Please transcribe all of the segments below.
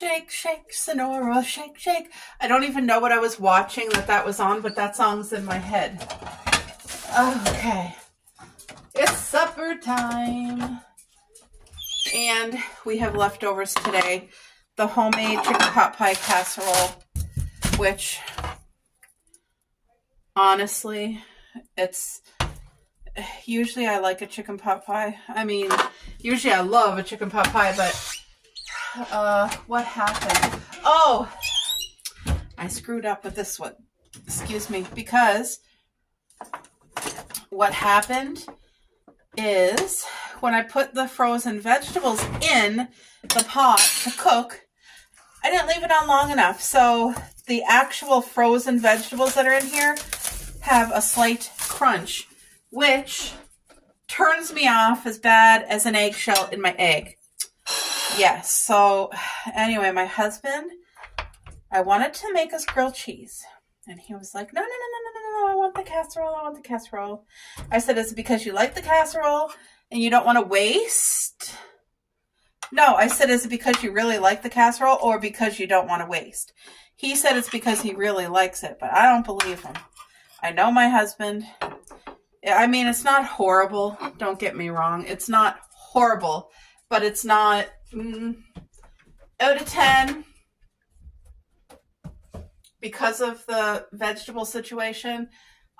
Shake, shake, Sonora, shake, shake. I don't even know what I was watching that was on, but that song's in my head. Okay. It's supper time. And we have leftovers today. The homemade chicken pot pie casserole, which honestly, it's usually I like a chicken pot pie. I mean, usually I love a chicken pot pie, but what happened? Oh, I screwed up with this one. Excuse me, because what happened is when I put the frozen vegetables in the pot to cook, I didn't leave it on long enough. So the actual frozen vegetables that are in here have a slight crunch, which turns me off as bad as an eggshell in my egg. Yes, so anyway, my husband, I wanted to make us grilled cheese. And he was like, no, I want the casserole. I said, is it because you like the casserole and you don't want to waste? No, I said, is it because you really like the casserole or because you don't want to waste? He said it's because he really likes it, but I don't believe him. I know my husband. I mean, it's not horrible. Don't get me wrong. It's not horrible, but it's not out of 10. Because of the vegetable situation,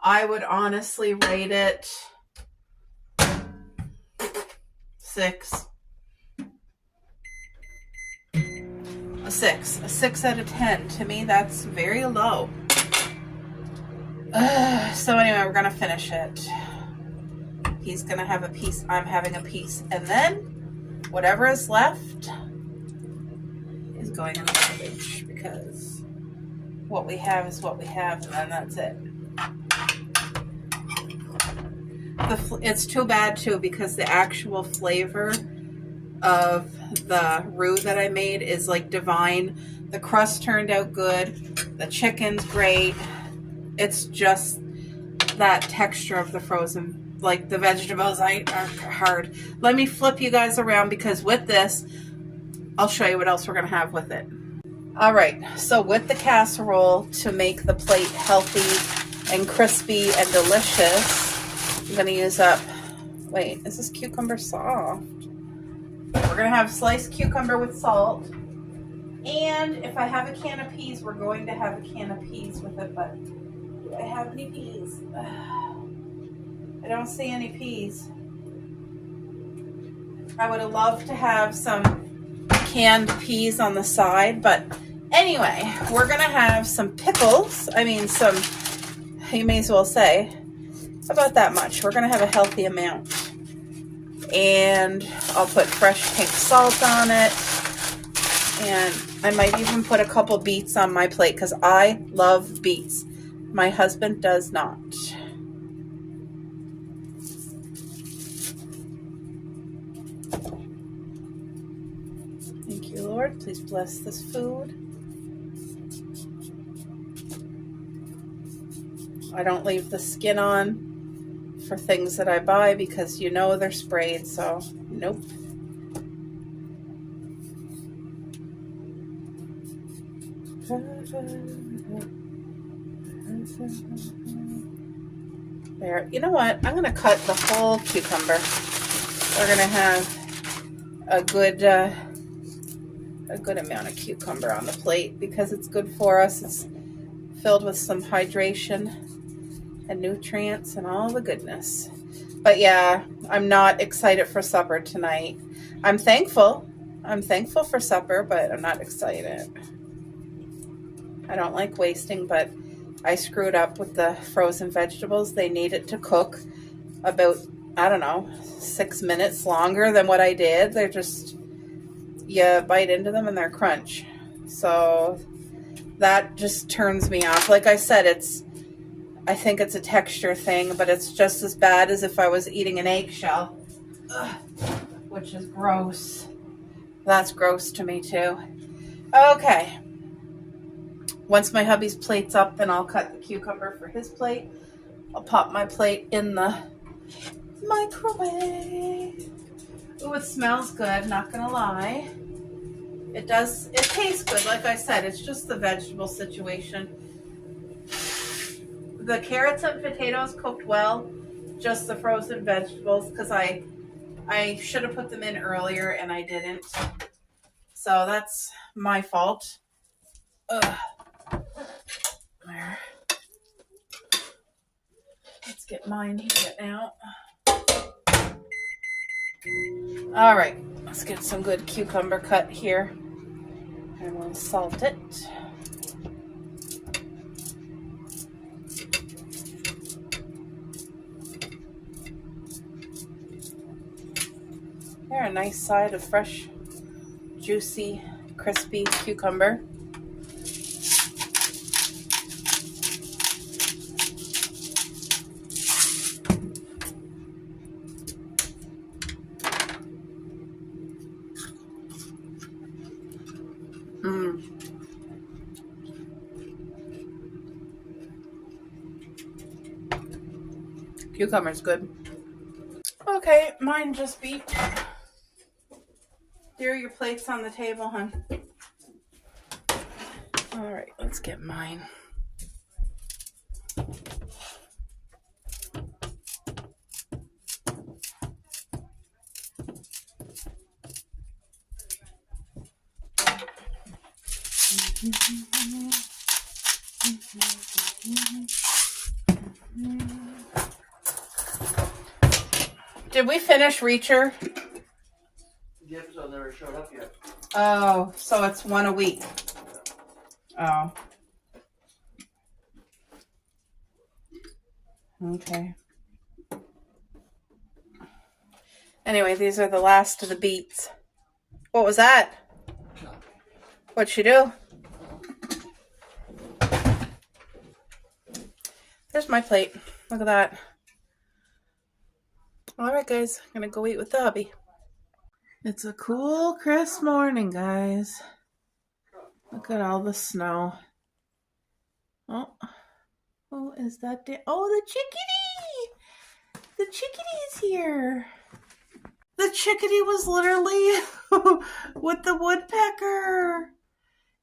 I would honestly rate it 6. A 6 out of 10. To me, that's very low. So anyway, we're gonna finish it. He's gonna have a piece. I'm having a piece, and then whatever is left is going in the garbage because what we have is what we have, and then that's it. It's too bad too because the actual flavor of the roux that I made is like divine. The crust turned out good. The chicken's great. It's just that texture of the frozen, like the vegetables are hard. Let me flip you guys around because with this, I'll show you what else we're going to have with it. All right, so with the casserole, to make the plate healthy and crispy and delicious, I'm going to use up, wait, is this cucumber soft? We're going to have sliced cucumber with salt. And if I have a can of peas, we're going to have a can of peas with it, but do I have any peas? I don't see any peas. I would have loved to have some canned peas on the side, but anyway, we're going to have some pickles. I mean, you may as well say, about that much. We're going to have a healthy amount. And I'll put fresh pink salt on it. And I might even put a couple beets on my plate because I love beets. My husband does not. Thank you, Lord. Please bless this food. I don't leave the skin on for things that I buy because you know they're sprayed, so nope. There. You know what? I'm going to cut the whole cucumber. We're going to have a good amount of cucumber on the plate because it's good for us. It's filled with some hydration and nutrients and all the goodness. But yeah, I'm not excited for supper tonight. I'm thankful. I'm thankful for supper, but I'm not excited. I don't like wasting, but I screwed up with the frozen vegetables. They needed to cook about, 6 minutes longer than what I did. They're just, you bite into them and they're crunch. So that just turns me off. Like I said, I think it's a texture thing, but it's just as bad as if I was eating an eggshell, which is gross. That's gross to me too. Okay. Once my hubby's plate's up, then I'll cut the cucumber for his plate. I'll pop my plate in the microwave. Ooh, it smells good, not gonna lie. It does, it tastes good. Like I said, it's just the vegetable situation. The carrots and potatoes cooked well, just the frozen vegetables, because I should have put them in earlier and I didn't. So that's my fault. Ugh. There. Let's get mine heated now. All right, let's get some good cucumber cut here. And we'll salt it. Here, a nice side of fresh, juicy, crispy cucumber. Cucumber's good. Okay, mine just beat. There are your plates on the table, hon. All right, let's get mine. Did we finish Reacher? The episode never showed up yet. Oh, so it's one a week. Oh. Okay. Anyway, these are the last of the beets. What was that? What'd she do? There's my plate. Look at that. All right, guys. I'm going to go eat with the hubby. It's a cool, crisp morning, guys. Look at all the snow. Oh, who is that? Oh, the chickadee! The chickadee is here. The chickadee was literally with the woodpecker.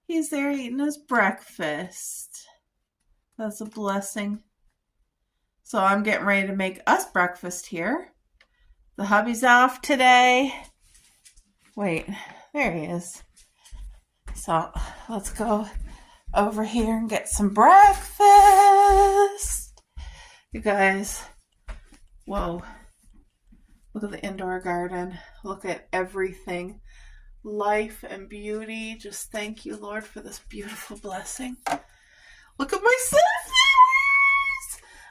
He's there eating his breakfast. That's a blessing. So I'm getting ready to make us breakfast here. The hubby's off today. Wait, there he is. So let's go over here and get some breakfast. You guys, whoa. Look at the indoor garden. Look at everything. Life and beauty. Just thank you, Lord, for this beautiful blessing. Look at my sunflowers.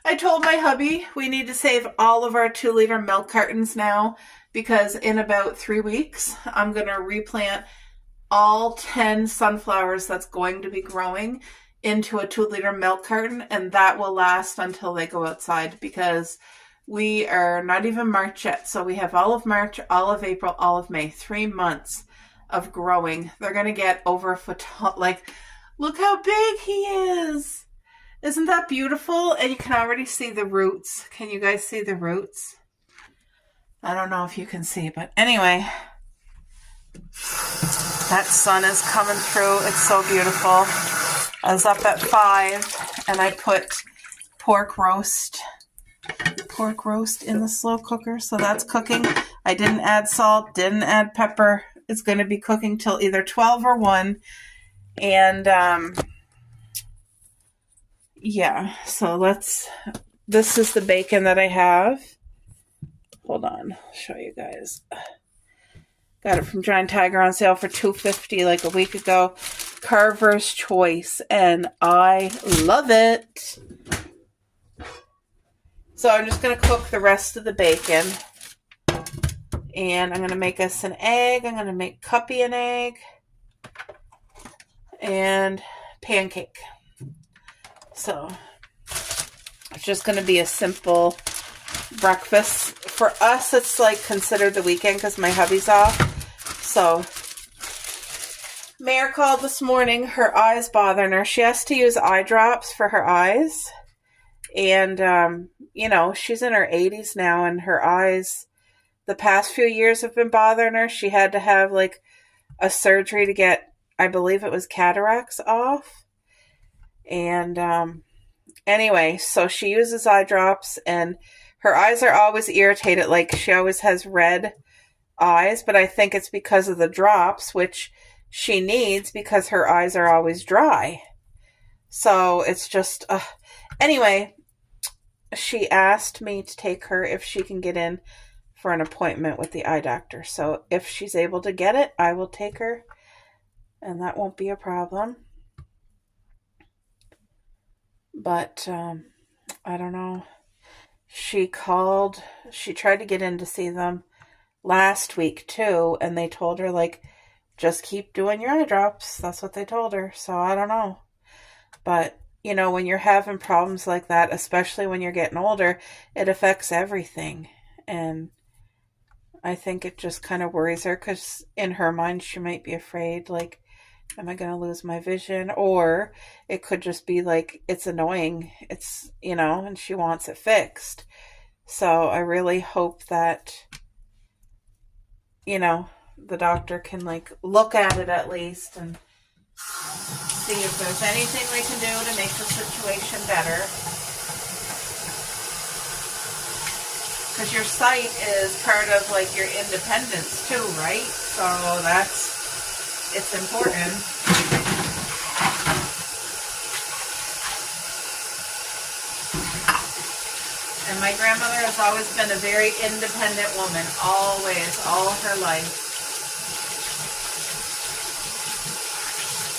I told my hubby we need to save all of our 2-liter milk cartons now because in about 3 weeks, I'm going to replant all 10 sunflowers that's going to be growing into a 2-liter milk carton, and that will last until they go outside because we are not even March yet. So we have all of March, all of April, all of May, 3 months of growing. They're going to get over a foot tall. Like, look how big he is. Isn't that beautiful? And you can already see the roots. Can you guys see the roots? I don't know if you can see, but anyway, that sun is coming through. It's so beautiful. I was up at 5 and I put pork roast in the slow cooker. So that's cooking. I didn't add salt, didn't add pepper. It's going to be cooking till either 12 or 1. And yeah, so this is the bacon that I have. Hold on, I'll show you guys. Got it from Giant Tiger on sale for $2.50 like a week ago. Carver's Choice, and I love it. So I'm just going to cook the rest of the bacon. And I'm going to make us an egg. I'm going to make Cuppy an egg. And pancake. So it's just going to be a simple breakfast. For us, it's like considered the weekend because my hubby's off. So Mare called this morning. Her eyes bothering her. She has to use eye drops for her eyes. And, you know, she's in her 80s now and her eyes, the past few years have been bothering her. She had to have like a surgery to get, I believe it was cataracts off. And anyway, so she uses eye drops, and her eyes are always irritated. Like, she always has red eyes, but I think it's because of the drops, which she needs because her eyes are always dry. So it's just, anyway, she asked me to take her if she can get in for an appointment with the eye doctor. So if she's able to get it, I will take her, and that won't be a problem. But I don't know. She tried to get in to see them last week too, and they told her, like, just keep doing your eye drops. That's what they told her. So I don't know. But, you know, when you're having problems like that, especially when you're getting older, it affects everything. And I think it just kind of worries her, because in her mind she might be afraid, like, am I going to lose my vision? Or it could just be like, it's annoying. It's, you know, and she wants it fixed. So I really hope that, you know, the doctor can, like, look at it at least and see if there's anything we can do to make the situation better. Because your sight is part of, like, your independence too, right? So it's important. And my grandmother has always been a very independent woman, always, all her life.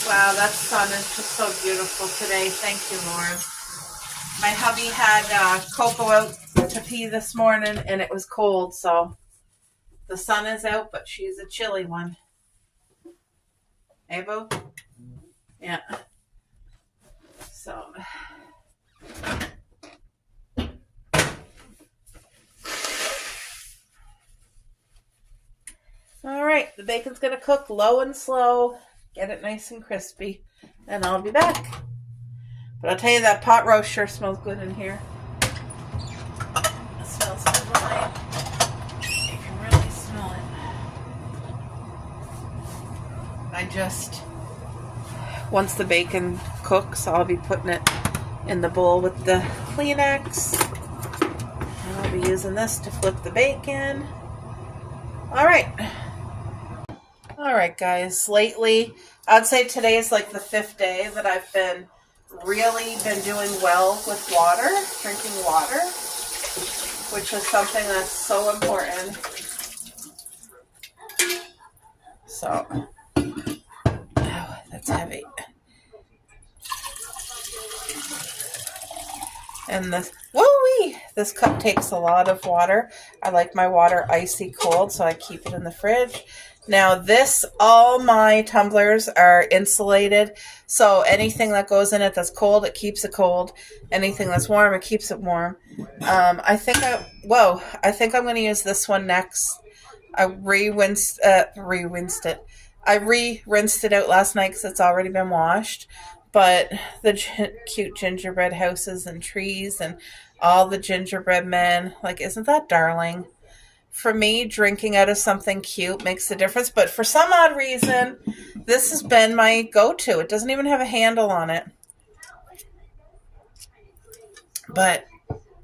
Wow, that sun is just so beautiful today. Thank you, Lord. My hubby had Coco out to pee this morning, and it was cold, so the sun is out, but she's a chilly one. Hey, Boo? Yeah. So. All right, the bacon's going to cook low and slow. Get it nice and crispy, and I'll be back. But I'll tell you, that pot roast sure smells good in here. It smells divine. You can really smell it. Once the bacon cooks, I'll be putting it in the bowl with the Kleenex. And I'll be using this to flip the bacon. All right, guys. Lately, I'd say today is like the 5th day that I've really been doing well with water, drinking water, which is something that's so important. So, oh, that's heavy. And this cup takes a lot of water. I like my water icy cold, so I keep it in the fridge. Now all my tumblers are insulated, so anything that goes in it that's cold, it keeps it cold. Anything that's warm, it keeps it warm. I think I'm going to use this one next. I re-rinsed it. I re-rinsed it out last night because it's already been washed. But the cute gingerbread houses and trees and all the gingerbread men, like, isn't that darling? For me, drinking out of something cute makes a difference. But for some odd reason, this has been my go-to. It doesn't even have a handle on it. But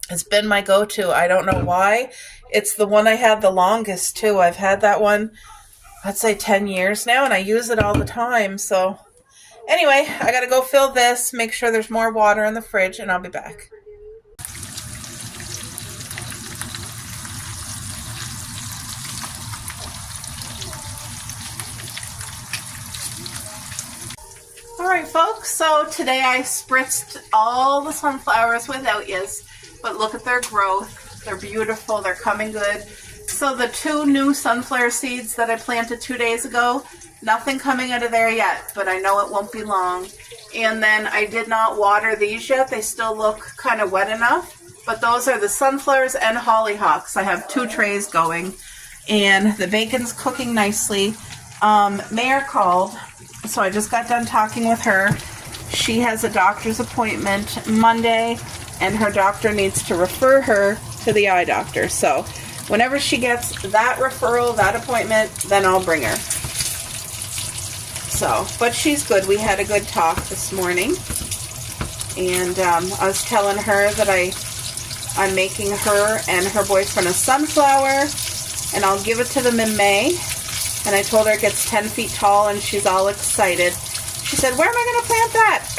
it's been my go-to. I don't know why. It's the one I had the longest, too. I've had that one, I'd say 10 years now, and I use it all the time. So anyway, I got to go fill this, make sure there's more water in the fridge, and I'll be back. Alright folks, so today I spritzed all the sunflowers with Out-Yas, but look at their growth. They're beautiful, they're coming good. So the 2 new sunflower seeds that I planted 2 days ago, nothing coming out of there yet, but I know it won't be long. And then I did not water these yet. They still look kind of wet enough, but those are the sunflowers and hollyhocks. I have 2 trays going, and the bacon's cooking nicely. Mayor called. So I just got done talking with her. She has a doctor's appointment Monday, and her doctor needs to refer her to the eye doctor. So whenever she gets that referral, that appointment, then I'll bring her. So, but she's good. We had a good talk this morning. And I was telling her that I'm making her and her boyfriend a sunflower, and I'll give it to them in May. And I told her it gets 10 feet tall, and she's all excited. She said, where am I going to plant that?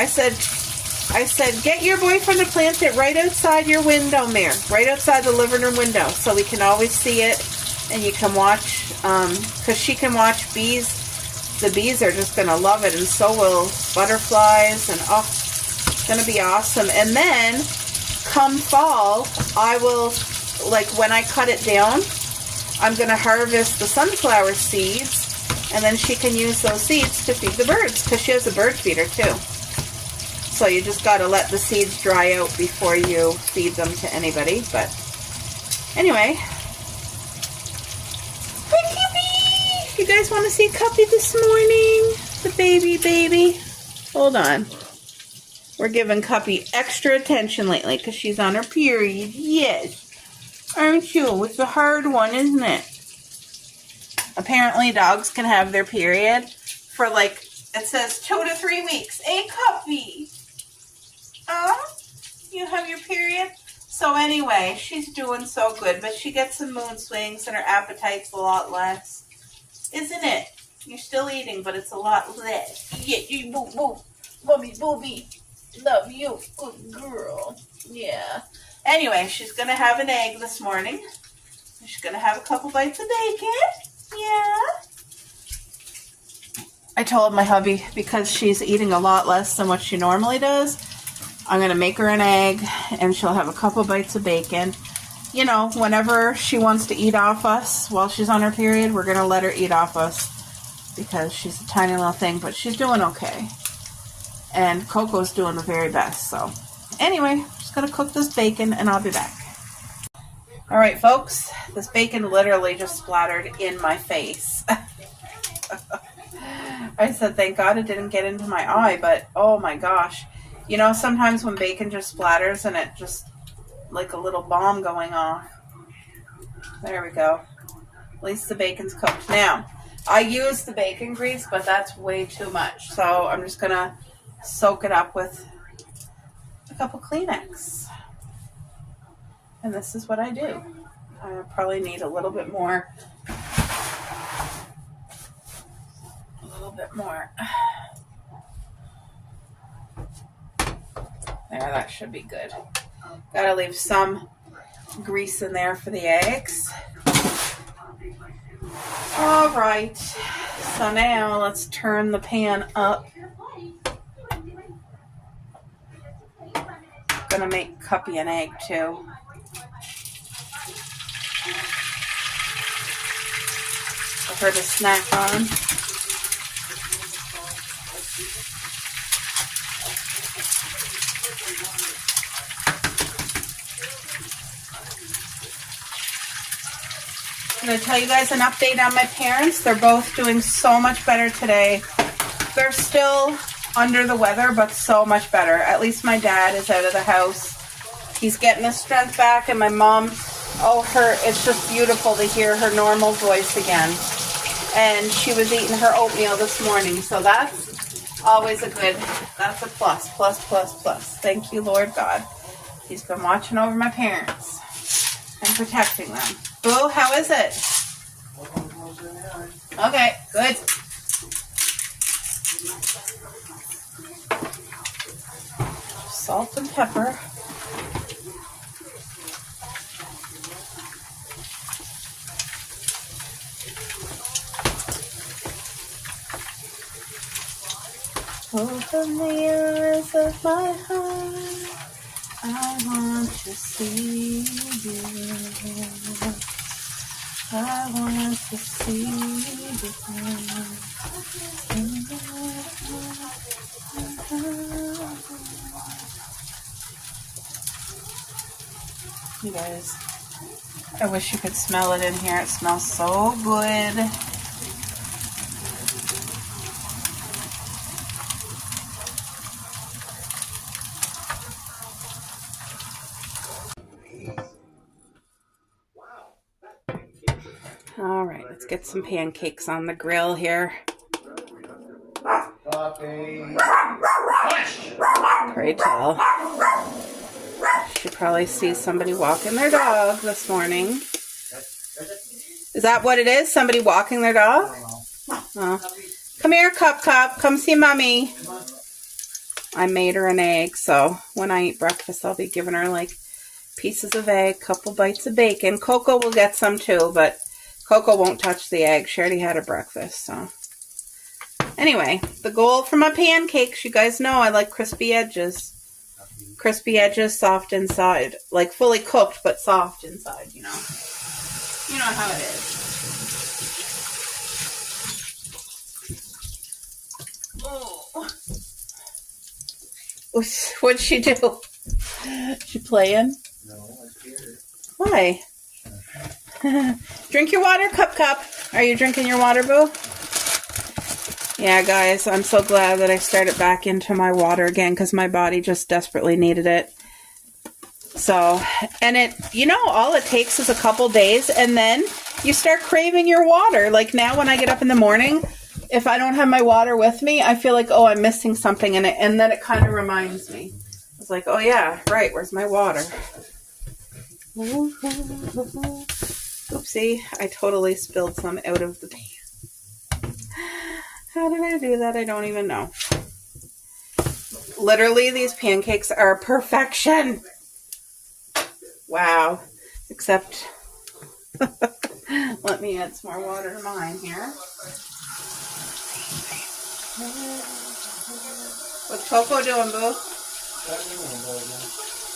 I said, get your boyfriend to plant it right outside your window, Mare, right outside the living room window, so we can always see it, and you can watch, because she can watch bees. The bees are just going to love it, and so will butterflies, and oh, it's going to be awesome. And then, come fall, I will, like when I cut it down, I'm going to harvest the sunflower seeds, and then she can use those seeds to feed the birds, because she has a bird feeder too. So you just got to let the seeds dry out before you feed them to anybody. But anyway, hi Cuppy! You guys want to see Cuppy this morning? The baby. Hold on. We're giving Cuppy extra attention lately because she's on her period. Yes. Aren't you? It's a hard one, isn't it? Apparently dogs can have their period for like, it says 2 to 3 weeks. Hey, Cuppy. You have your period? So anyway, she's doing so good, but she gets some mood swings and her appetite's a lot less. Isn't it? You're still eating, but it's a lot less. Yeah, you boo. Booby, booby. Love you. Good girl. Yeah. Anyway, she's going to have an egg this morning. She's going to have a couple bites of bacon. Yeah. I told my hubby, because she's eating a lot less than what she normally does, I'm going to make her an egg, and she'll have a couple bites of bacon. You know, whenever she wants to eat off us while she's on her period, we're going to let her eat off us, because she's a tiny little thing, but she's doing okay. And Coco's doing the very best, so. Anyway, I'm just going to cook this bacon, and I'll be back. All right, folks, this bacon literally just splattered in my face. I said, thank God it didn't get into my eye, but oh my gosh. You know, sometimes when bacon just splatters and it just, like a little bomb going off. There we go. At least the bacon's cooked. Now, I use the bacon grease, but that's way too much. So I'm just going to soak it up with a couple Kleenex. And this is what I do. I probably need a little bit more. There, that should be good. Gotta leave some grease in there for the eggs. All right. So now let's turn the pan up. Gonna make Cuppy an egg too. For her to snack on. I'm going to tell you guys an update on my parents. They're both doing so much better today. They're still under the weather, but so much better. At least my dad is out of the house. He's getting his strength back, and my mom, it's just beautiful to hear her normal voice again. And she was eating her oatmeal this morning, so that's always that's a plus. Thank you, Lord God. He's been watching over my parents and protecting them. Boo, how is it? Okay, good. Salt and pepper. Open the eyes of my heart. I want to see you. I want to see you. You guys, I wish you could smell it in here. It smells so good. All right, let's get some pancakes on the grill here. puppy. Rachel. She probably sees somebody walking their dog this morning. Is that what it is? Somebody walking their dog? Oh. Come here, Cup. Come see Mommy. I made her an egg, so when I eat breakfast, I'll be giving her like pieces of egg, couple bites of bacon. Coco will get some too, but Coco won't touch the egg. She already had her breakfast, so. Anyway, the goal for my pancakes, you guys know I like crispy edges. Crispy edges, soft inside. Like fully cooked, but soft inside, you know. You know how it is. Oh. What'd she do? She playing? No, I scared. Why? Drink your water, Cup. Are you drinking your water, boo? Yeah, guys, I'm so glad that I started back into my water again because my body just desperately needed it. So, and it, you know, all it takes is a couple days and then you start craving your water. Like now when I get up in the morning, if I don't have my water with me, I feel like, oh, I'm missing something. And then it kind of reminds me. It's like, oh yeah, right, where's my water? Oopsie, I totally spilled some out of the pan. How did I do that? I don't even know. Literally, these pancakes are perfection. Wow. Except, let me add some more water to mine here. What's Coco doing, boo?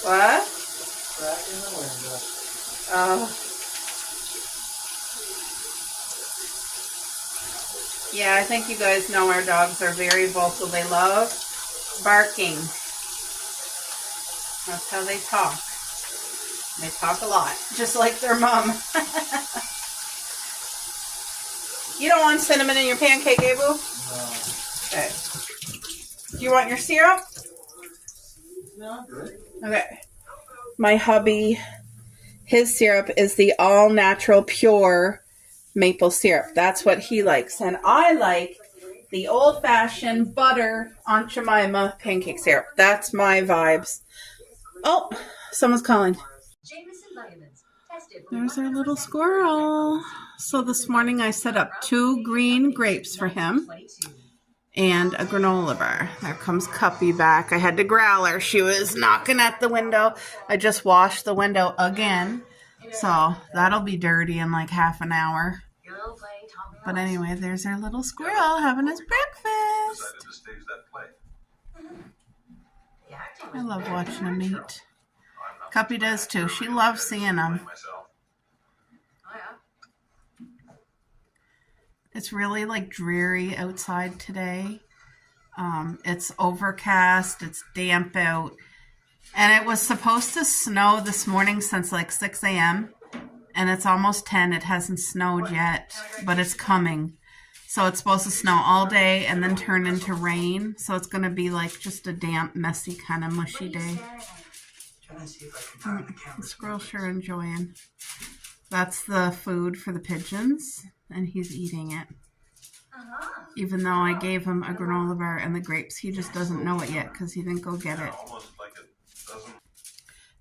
What? Oh. Yeah, I think you guys know our dogs are very vocal. They love barking. That's how they talk. They talk a lot, just like their mom. You don't want cinnamon in your pancake, eh, boo? No. Okay. Do you want your syrup? No, good. Okay. My hubby, his syrup is the all-natural pure maple syrup. That's what he likes. And I like the old-fashioned butter Aunt Jemima pancake syrup. That's my vibes. Oh, someone's calling. There's our little squirrel. So this morning I set up 2 green grapes for him and a granola bar. There comes Cuppy back. I had to growl her. She was knocking at the window. I just washed the window again. So that'll be dirty in like half an hour. But anyway, there's our little squirrel having his breakfast. I love watching him eat. Cuppy does too. She loves seeing him. It's really like dreary outside today. It's overcast. It's damp out. And it was supposed to snow this morning since like 6 a.m. And it's almost 10. It hasn't snowed yet, but it's coming. So it's supposed to snow all day and then turn into rain. So it's going to be like just a damp, messy, kind of mushy day. The squirrel's sure enjoying. That's the food for the pigeons, and he's eating it. Even though I gave him a granola bar and the grapes, he just doesn't know it yet because he didn't go get it.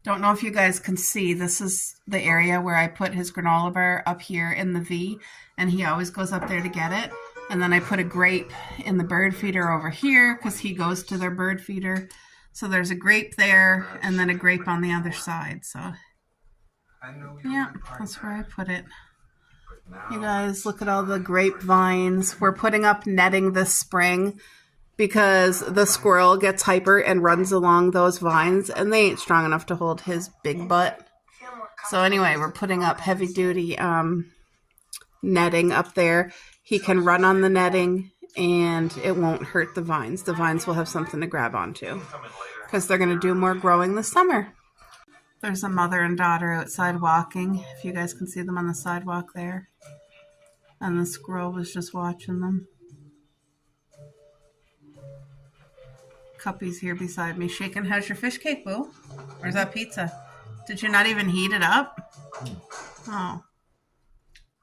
Don't know if you guys can see, this is the area where I put his granola bar up here in the V, and he always goes up there to get it. And then I put a grape in the bird feeder over here because he goes to their bird feeder. So there's a grape there and then a grape on the other side. So yeah, that's where I put it. You guys, look at all the grapevines. We're putting up netting this spring because the squirrel gets hyper and runs along those vines, and they ain't strong enough to hold his big butt. So anyway, we're putting up heavy duty netting up there. He can run on the netting and it won't hurt the vines. The vines will have something to grab onto because they're going to do more growing this summer. There's a mother and daughter outside walking, if you guys can see them on the sidewalk there. And the squirrel was just watching them. Cuppy's here beside me shaking. How's your fish cake, boo? Where's that pizza? Did you not even heat it up? Oh.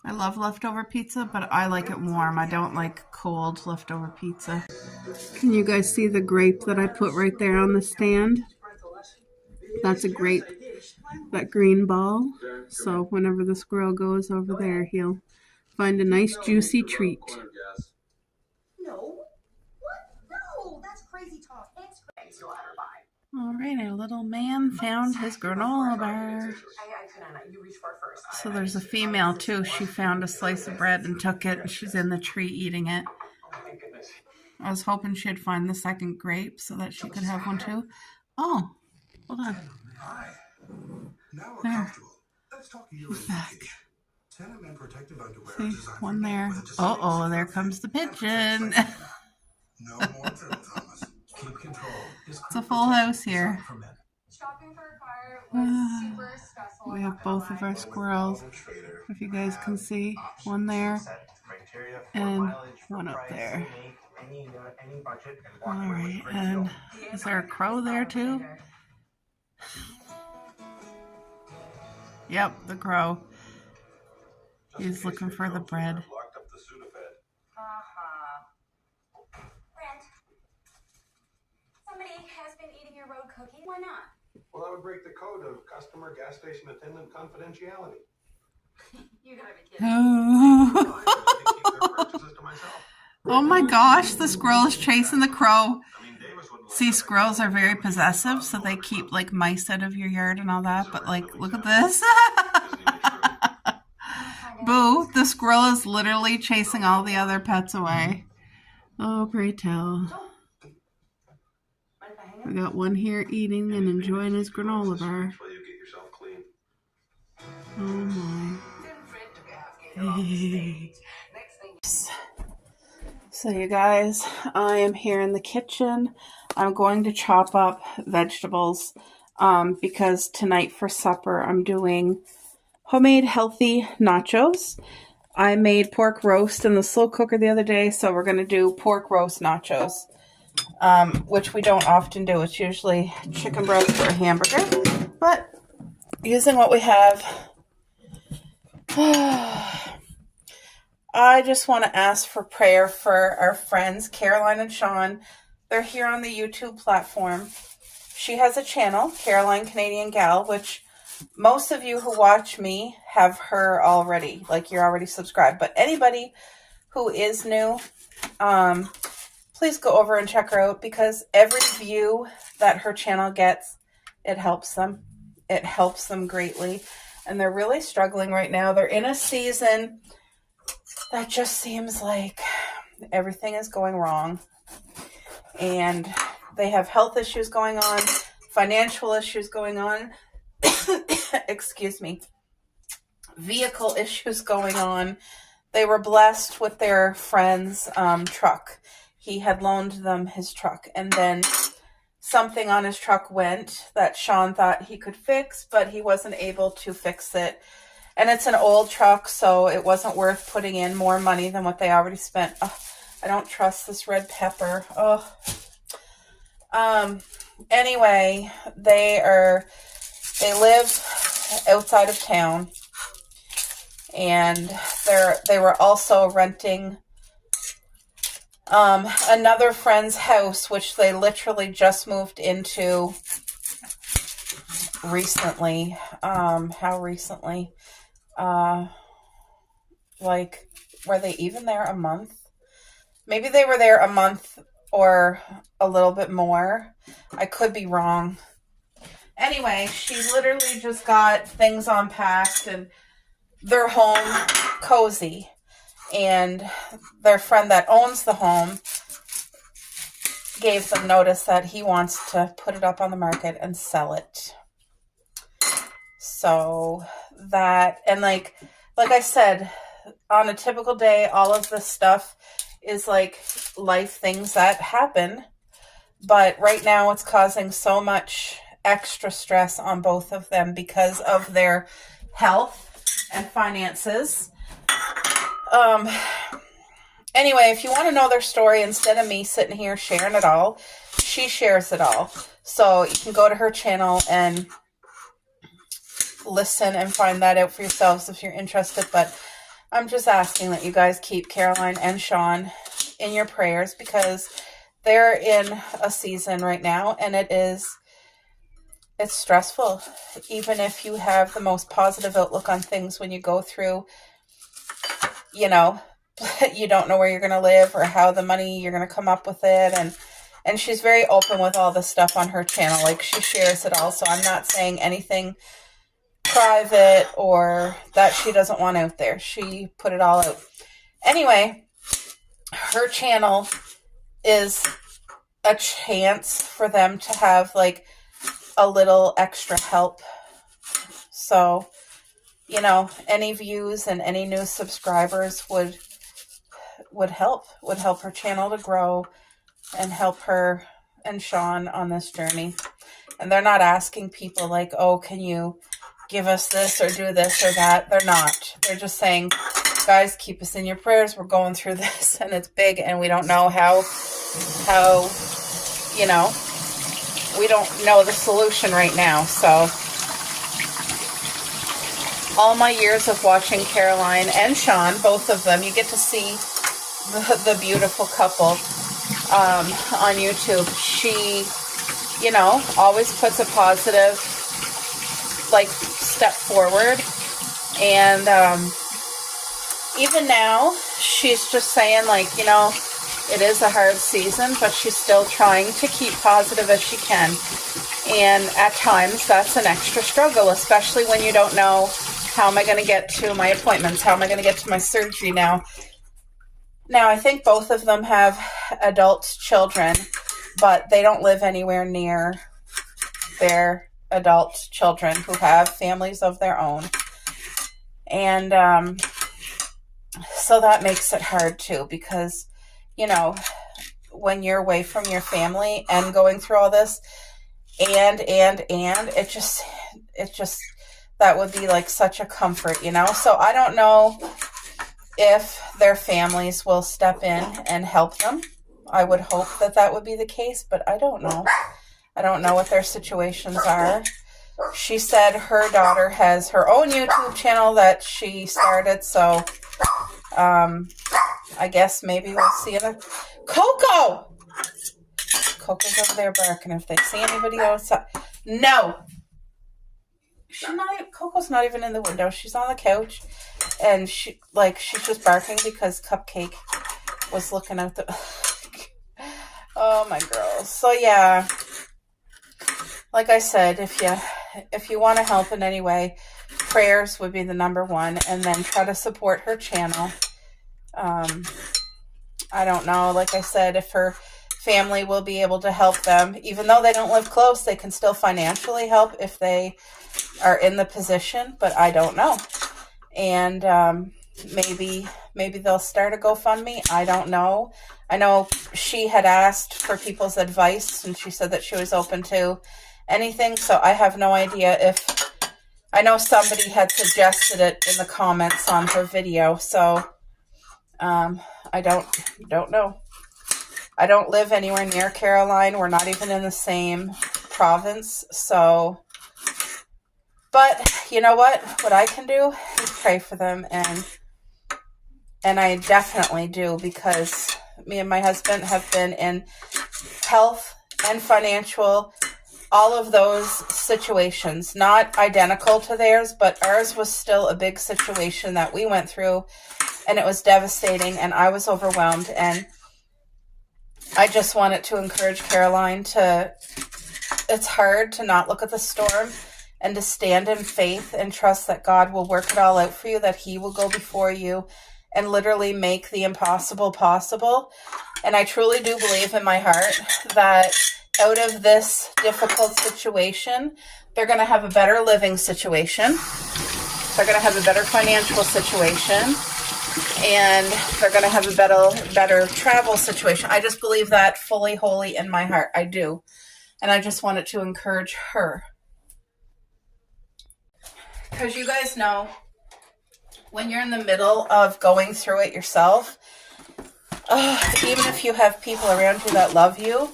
I love leftover pizza, but I like it warm. I don't like cold leftover pizza. Can you guys see the grape that I put right there on the stand? That's a grape, that green ball. So whenever the squirrel goes over there, he'll find a nice juicy treat. No. What? No, that's crazy talk. Thanks, you'll ever buy. All right, our little man found his granola bar. I couldn't. You reach for it first. So there's a female too. She found a slice of bread and took it. She's in the tree eating it. I was hoping she'd find the second grape so that she could have one too. Oh, hold on. Hi. Now we're There. comfortable. Let's talk She's back. Tenement protective underwear See, designed one for there. men with Oh, there comes the pigeon. No more dribble, Thomas. Keep control. It's a full house here. Shopping for a car was super stressful. We have both of our squirrels, if you guys can see. One there and one up there. Alright, and is there a crow there too? Yep, the crow. He's looking for the bread. Brent, somebody has been eating your road cookie. Why not? Well, that would break the code of customer gas station attendant confidentiality. You gotta be kidding. Oh. I keep their purchases to myself. Oh my gosh, the squirrel is chasing the crow. I mean, Davis wouldn't See, squirrels are very possessive, so they keep like mice out of your yard and all that, but like, look at this. Boo, the squirrel is literally chasing all the other pets away. Oh, pray tell. We got one here eating and enjoying his granola bar. Well, you get yourself clean. Oh my. Hey. So you guys, I am here in the kitchen. I'm going to chop up vegetables because tonight for supper I'm doing homemade healthy nachos. I made pork roast in the slow cooker the other day, so we're going to do pork roast nachos, which we don't often do. It's usually chicken breast or a hamburger, but using what we have, I just want to ask for prayer for our friends, Caroline and Sean. They're here on the YouTube platform. She has a channel, Caroline Canadian Gal, which most of you who watch me have her already. Like, you're already subscribed. But anybody who is new, please go over and check her out, because every view that her channel gets, it helps them. It helps them greatly. And they're really struggling right now. They're in a season that just seems like everything is going wrong. And they have health issues going on, financial issues going on, excuse me, vehicle issues going on. They were blessed with their friend's truck. He had loaned them his truck, and then something on his truck went that Sean thought he could fix, but he wasn't able to fix it. And it's an old truck, so it wasn't worth putting in more money than what they already spent. Oh, I don't trust this red pepper. Oh. Anyway, they live outside of town, and they were also renting another friend's house, which they literally just moved into recently. How recently? Like, were they even there a month? Maybe they were there a month or a little bit more. I could be wrong. Anyway, she literally just got things unpacked and their home cozy. And their friend that owns the home gave them notice that he wants to put it up on the market and sell it. So that, and like I said, on a typical day, all of this stuff is like life things that happen. But right now it's causing so much extra stress on both of them because of their health and finances. Anyway, if you want to know their story, instead of me sitting here sharing it all, she shares it all. So you can go to her channel and listen and find that out for yourselves if you're interested. But I'm just asking that you guys keep Caroline and Sean in your prayers, because they're in a season right now, and it's stressful. Even if you have the most positive outlook on things, when you go through, you know, you don't know where you're going to live or how the money you're going to come up with it. And she's very open with all this stuff on her channel. Like, she shares it all. So I'm not saying anything private or that she doesn't want out there. She put it all out. Anyway, her channel is a chance for them to have like a little extra help. So, you know, any views and any new subscribers would help her channel to grow and help her and Sean on this journey. And they're not asking people like, oh, can you give us this or do this or that? They're not. They're just saying, guys, keep us in your prayers. We're going through this, and it's big, and we don't know how, you know, we don't know the solution right now. So all my years of watching Caroline and Sean, both of them, you get to see the beautiful couple on YouTube. She, you know, always puts a positive, like, step forward. And even now, she's just saying, like, you know, it is a hard season, but she's still trying to keep positive as she can. And at times, that's an extra struggle, especially when you don't know, how am I going to get to my appointments? How am I going to get to my surgery now? Now, I think both of them have adult children, but they don't live anywhere near their adult children who have families of their own. And so that makes it hard too, because, you know, when you're away from your family and going through all this, and it just that would be like such a comfort, you know? So I don't know if their families will step in and help them. I would hope that would be the case, but I don't know. I don't know what their situations are. She said her daughter has her own YouTube channel that she started, so I guess maybe we'll see it. Coco! Coco's over there barking. If they see anybody outside. No! Coco's not even in the window. She's on the couch, and she's just barking because Cupcake was looking out the... Oh, my girls. So, yeah. Like I said, if you want to help in any way, prayers would be the number one, and then try to support her channel. I don't know, like I said, if her family will be able to help them. Even though they don't live close, they can still financially help if they are in the position, but I don't know. And maybe they'll start a GoFundMe. I don't know. I know she had asked for people's advice, and she said that she was open to anything, so I have no idea if... I know somebody had suggested it in the comments on her video, so I don't know. I don't live anywhere near Caroline. We're not even in the same province, so... But you know what? What I can do is pray for them, and I definitely do, because me and my husband have been in health and financial, all of those situations, not identical to theirs, but ours was still a big situation that we went through, and it was devastating, and I was overwhelmed, and I just wanted to encourage Caroline it's hard to not look at the storm, and to stand in faith and trust that God will work it all out for you, that He will go before you and literally make the impossible possible. And I truly do believe in my heart that out of this difficult situation, they're going to have a better living situation. They're going to have a better financial situation. And they're going to have a better travel situation. I just believe that fully, wholly in my heart. I do. And I just wanted to encourage her. Because you guys know, when you're in the middle of going through it yourself, even if you have people around you that love you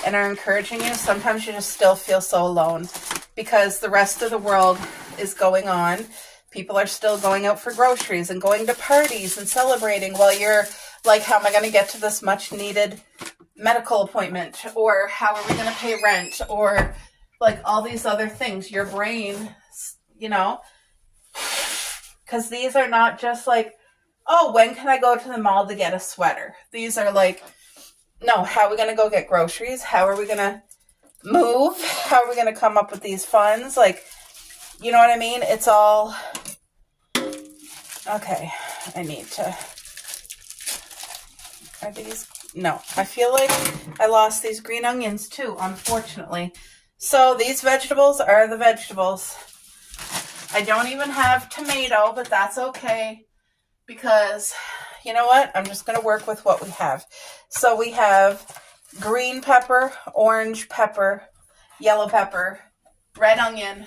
and are encouraging you, sometimes you just still feel so alone, because the rest of the world is going on. People are still going out for groceries and going to parties and celebrating while you're like, how am I going to get to this much needed medical appointment? Or how are we going to pay rent? Or like all these other things. Your brain, you know, because these are not just like, oh, when can I go to the mall to get a sweater? These are like, no, how are we going to go get groceries? How are we going to move? How are we going to come up with these funds? Like, you know what I mean? It's all, okay, I need to, are these, no, I feel like I lost these green onions too, unfortunately. So these vegetables are the vegetables. I don't even have tomato, but that's okay because, you know what? I'm just going to work with what we have. So we have green pepper, orange pepper, yellow pepper, red onion,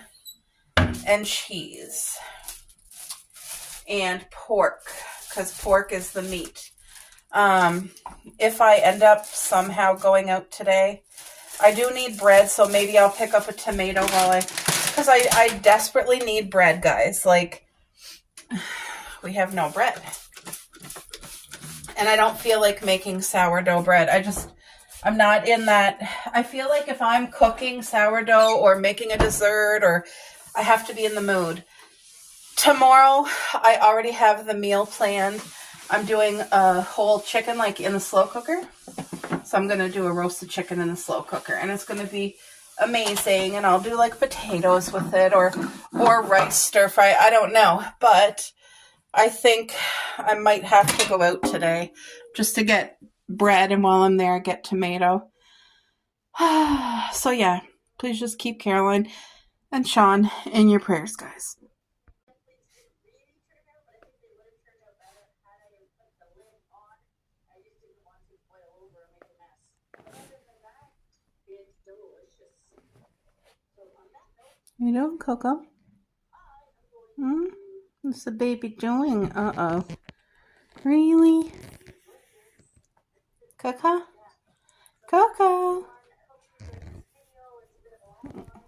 and cheese. And pork, because pork is the meat. If I end up somehow going out today, I do need bread, so maybe I'll pick up a tomato because I desperately need bread, guys. Like, we have no bread. And I don't feel like making sourdough bread. I'm not in that. I feel like if I'm cooking sourdough or making a dessert, or I have to be in the mood. Tomorrow, I already have the meal planned. I'm doing a whole chicken like in the slow cooker. So I'm going to do a roasted chicken in the slow cooker. And it's going to be amazing. And I'll do like potatoes with it or rice stir fry. I don't know. But I think I might have to go out today just to get bread. And while I'm there, get tomato. So yeah, please just keep Caroline and Sean in your prayers, guys. You doing, Coco? What's the baby doing? Uh-oh. Really? Coco? Coco?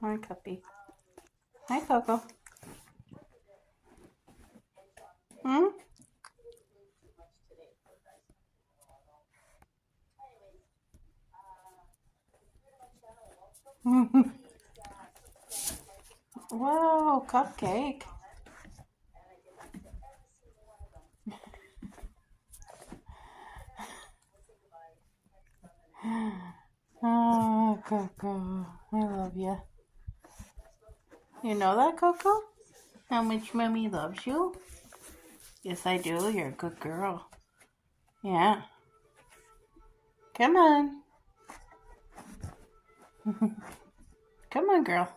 Hi, Cuppy. Hi, Coco. Whoa, cupcake. Oh, Coco, I love you. You know that, Coco? How much Mommy loves you? Yes, I do. You're a good girl. Yeah. Come on. Come on, girl.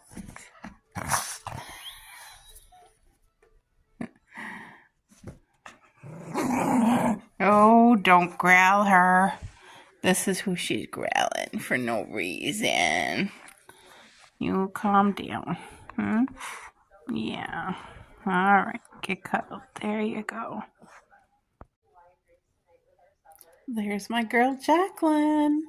Oh, don't growl her. This is who she's growling for no reason. You calm down. Yeah. All right. Get cuddled. There you go. There's my girl, Jacqueline.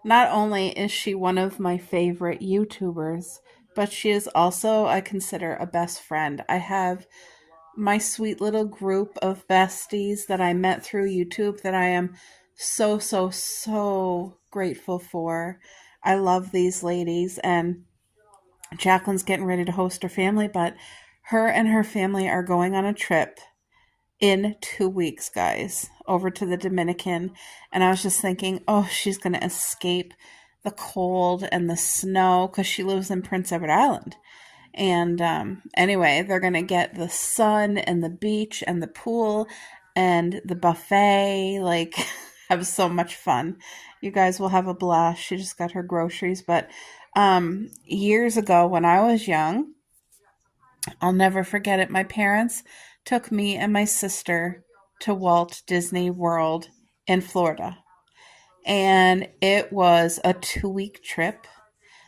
Not only is she one of my favorite YouTubers, but she is also, I consider, a best friend. I have my sweet little group of besties that I met through YouTube that I am so, so, so grateful for. I love these ladies, and Jacqueline's getting ready to host her family, but her and her family are going on a trip in 2 weeks, guys, over to the Dominican. And I was just thinking, oh, she's going to escape the cold and the snow because she lives in Prince Edward Island. And anyway, they're going to get the sun and the beach and the pool and the buffet, like, have so much fun. You guys will have a blast. She just got her groceries. But years ago when I was young, I'll never forget it. My parents took me and my sister to Walt Disney World in Florida. And it was a 2-week trip.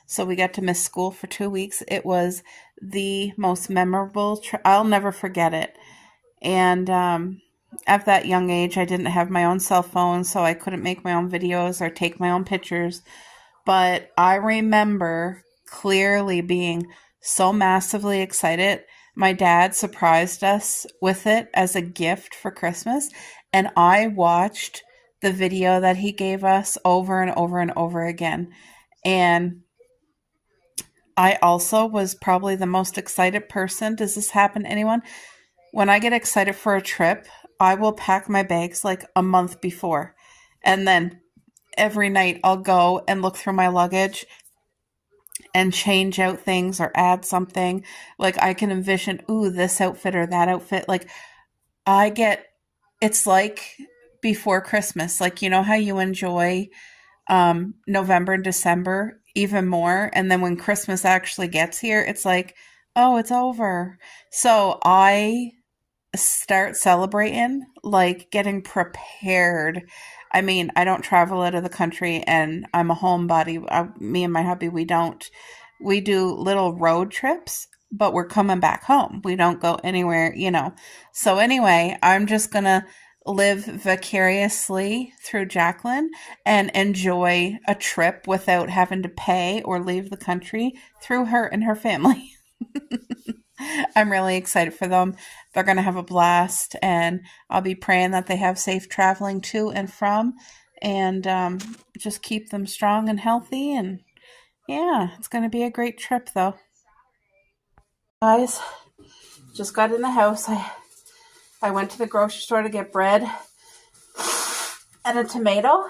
So we got to miss school for 2 weeks. It was the most memorable trip. I'll never forget it. And at that young age, I didn't have my own cell phone, so I couldn't make my own videos or take my own pictures. But I remember clearly being so massively excited my dad surprised us with it as a gift for Christmas. And I watched the video that he gave us over and over and over again. And I also was probably the most excited person. Does this happen to anyone? When I get excited for a trip, I will pack my bags like a month before. And then every night I'll go and look through my luggage and change out things or add something. Like I can envision, ooh, this outfit or that outfit. Like it's like before Christmas. Like, you know how you enjoy November and December even more, and then when Christmas actually gets here, it's like, oh, it's over. So I start celebrating, like getting prepared. I mean, I don't travel out of the country, and I'm a homebody. Me and my hubby, we do little road trips, but we're coming back home. We don't go anywhere, So anyway, I'm just gonna live vicariously through Jacqueline and enjoy a trip without having to pay or leave the country through her and her family. I'm really excited for them. They're going to have a blast, and I'll be praying that they have safe traveling to and from, and just keep them strong and healthy. And yeah, it's going to be a great trip though. Guys, just got in the house. I went to the grocery store to get bread and a tomato,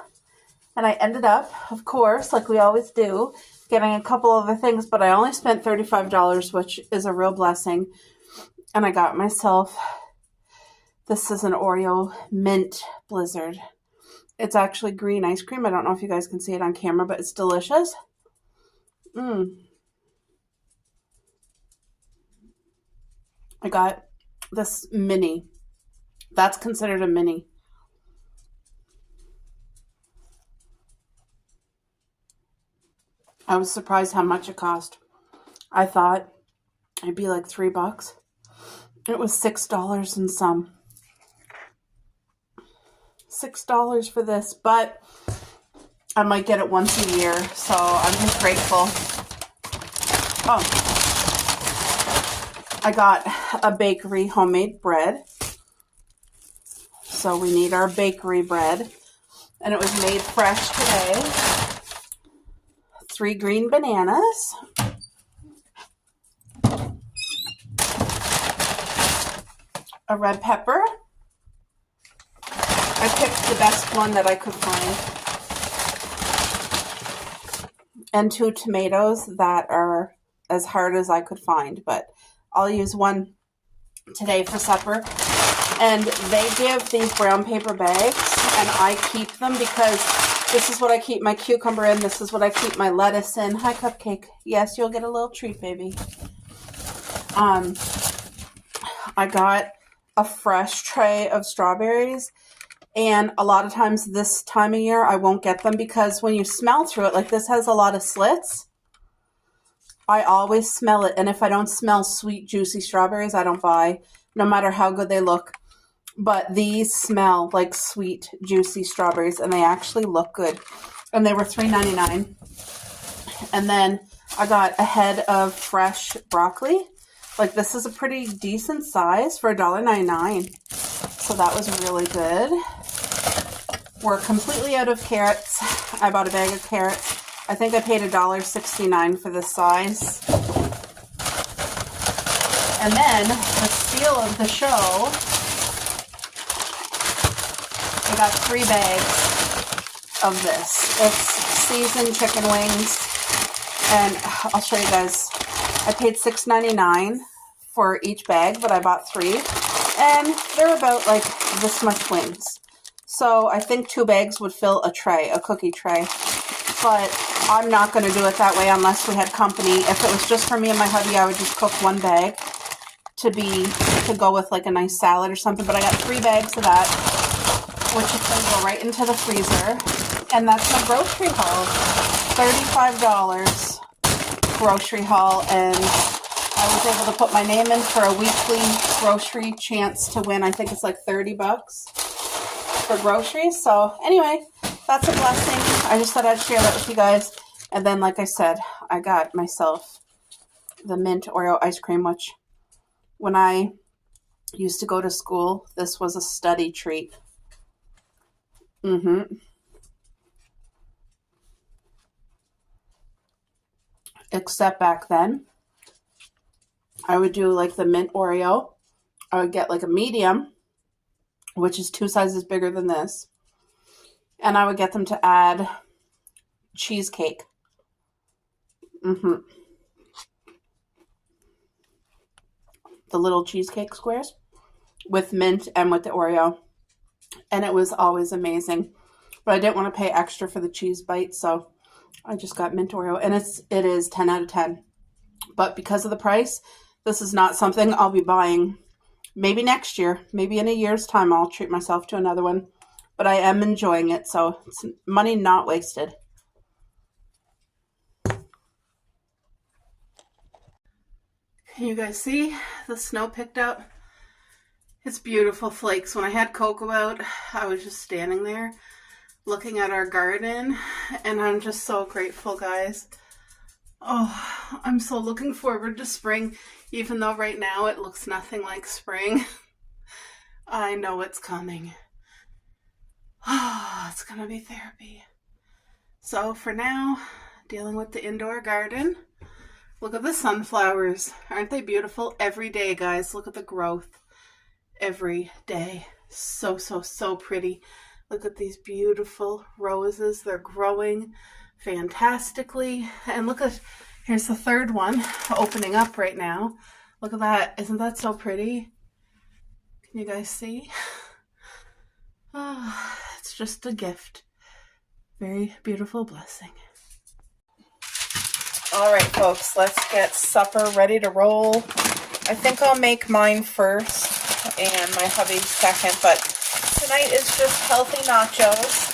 and I ended up, of course, like we always do, getting a couple other things, but I only spent $35, which is a real blessing. And I got myself, this is an Oreo mint blizzard. It's actually green ice cream. I don't know if you guys can see it on camera, but it's delicious. I got this mini. That's considered a mini. I was surprised how much it cost. I thought it'd be like $3. It was $6 and some. $6 for this, but I might get it once a year, so I'm just grateful. Oh, I got a bakery homemade bread. So we need our bakery bread, and it was made fresh today. 3 green bananas. A red pepper. I picked the best one that I could find. And 2 tomatoes that are as hard as I could find, but I'll use one today for supper. And they give these brown paper bags, and I keep them because this is what I keep my cucumber in. This is what I keep my lettuce in. Hi, Cupcake. Yes, you'll get a little treat, baby. I got a fresh tray of strawberries, and a lot of times this time of year I won't get them because when you smell through it, like this has a lot of slits. I always smell it, and if I don't smell sweet, juicy strawberries, I don't buy, no matter how good they look. But these smell like sweet, juicy strawberries, and they actually look good. And they were $3.99. And then I got a head of fresh broccoli. Like, this is a pretty decent size for $1.99. So that was really good. We're completely out of carrots. I bought a bag of carrots. I think I paid $1.69 for this size. And then, the steal of the show, I got 3 bags of this. It's seasoned chicken wings, and I'll show you guys. I paid $6.99 for each bag, but I bought 3, and they're about like this much wings. So I think 2 bags would fill a tray, a cookie tray, but I'm not going to do it that way unless we had company. If it was just for me and my hubby, I would just cook 1 bag to go with like a nice salad or something, but I got 3 bags of that, which is going to go right into the freezer. And that's my grocery haul. $35 grocery haul, and I was able to put my name in for a weekly grocery chance to win. I think it's like $30 for groceries. So anyway, that's a blessing. I just thought I'd share that with you guys. And then, like I said, I got myself the mint Oreo ice cream, which When I used to go to school, this was a study treat. Except back then, I would do like the mint Oreo. I would get like a medium, which is 2 sizes bigger than this. And I would get them to add cheesecake. The little cheesecake squares with mint and with the Oreo. And it was always amazing. But I didn't want to pay extra for the cheese bites, so I just got mint Oreo. And it is 10 out of 10. But because of the price, this is not something I'll be buying. Maybe next year, maybe in a year's time, I'll treat myself to another one. But I am enjoying it, so it's money not wasted. Can you guys see the snow picked up? It's beautiful flakes. When I had Coco out, I was just standing there looking at our garden, and I'm just so grateful, guys. Oh, I'm so looking forward to spring, even though right now it looks nothing like spring. I know it's coming. Oh, it's gonna be therapy. So for now, dealing with the indoor garden. Look at the sunflowers. Aren't they beautiful? Every day, guys. Look at the growth. Every day. So, so, so pretty. Look at these beautiful roses. They're growing fantastically. And look at, here's the third one opening up right now. Look at that. Isn't that so pretty? Can you guys see? Oh, it's just a gift. Very beautiful blessing. All right, folks, let's get supper ready to roll. I think I'll make mine first and my hubby second, but tonight is just healthy nachos.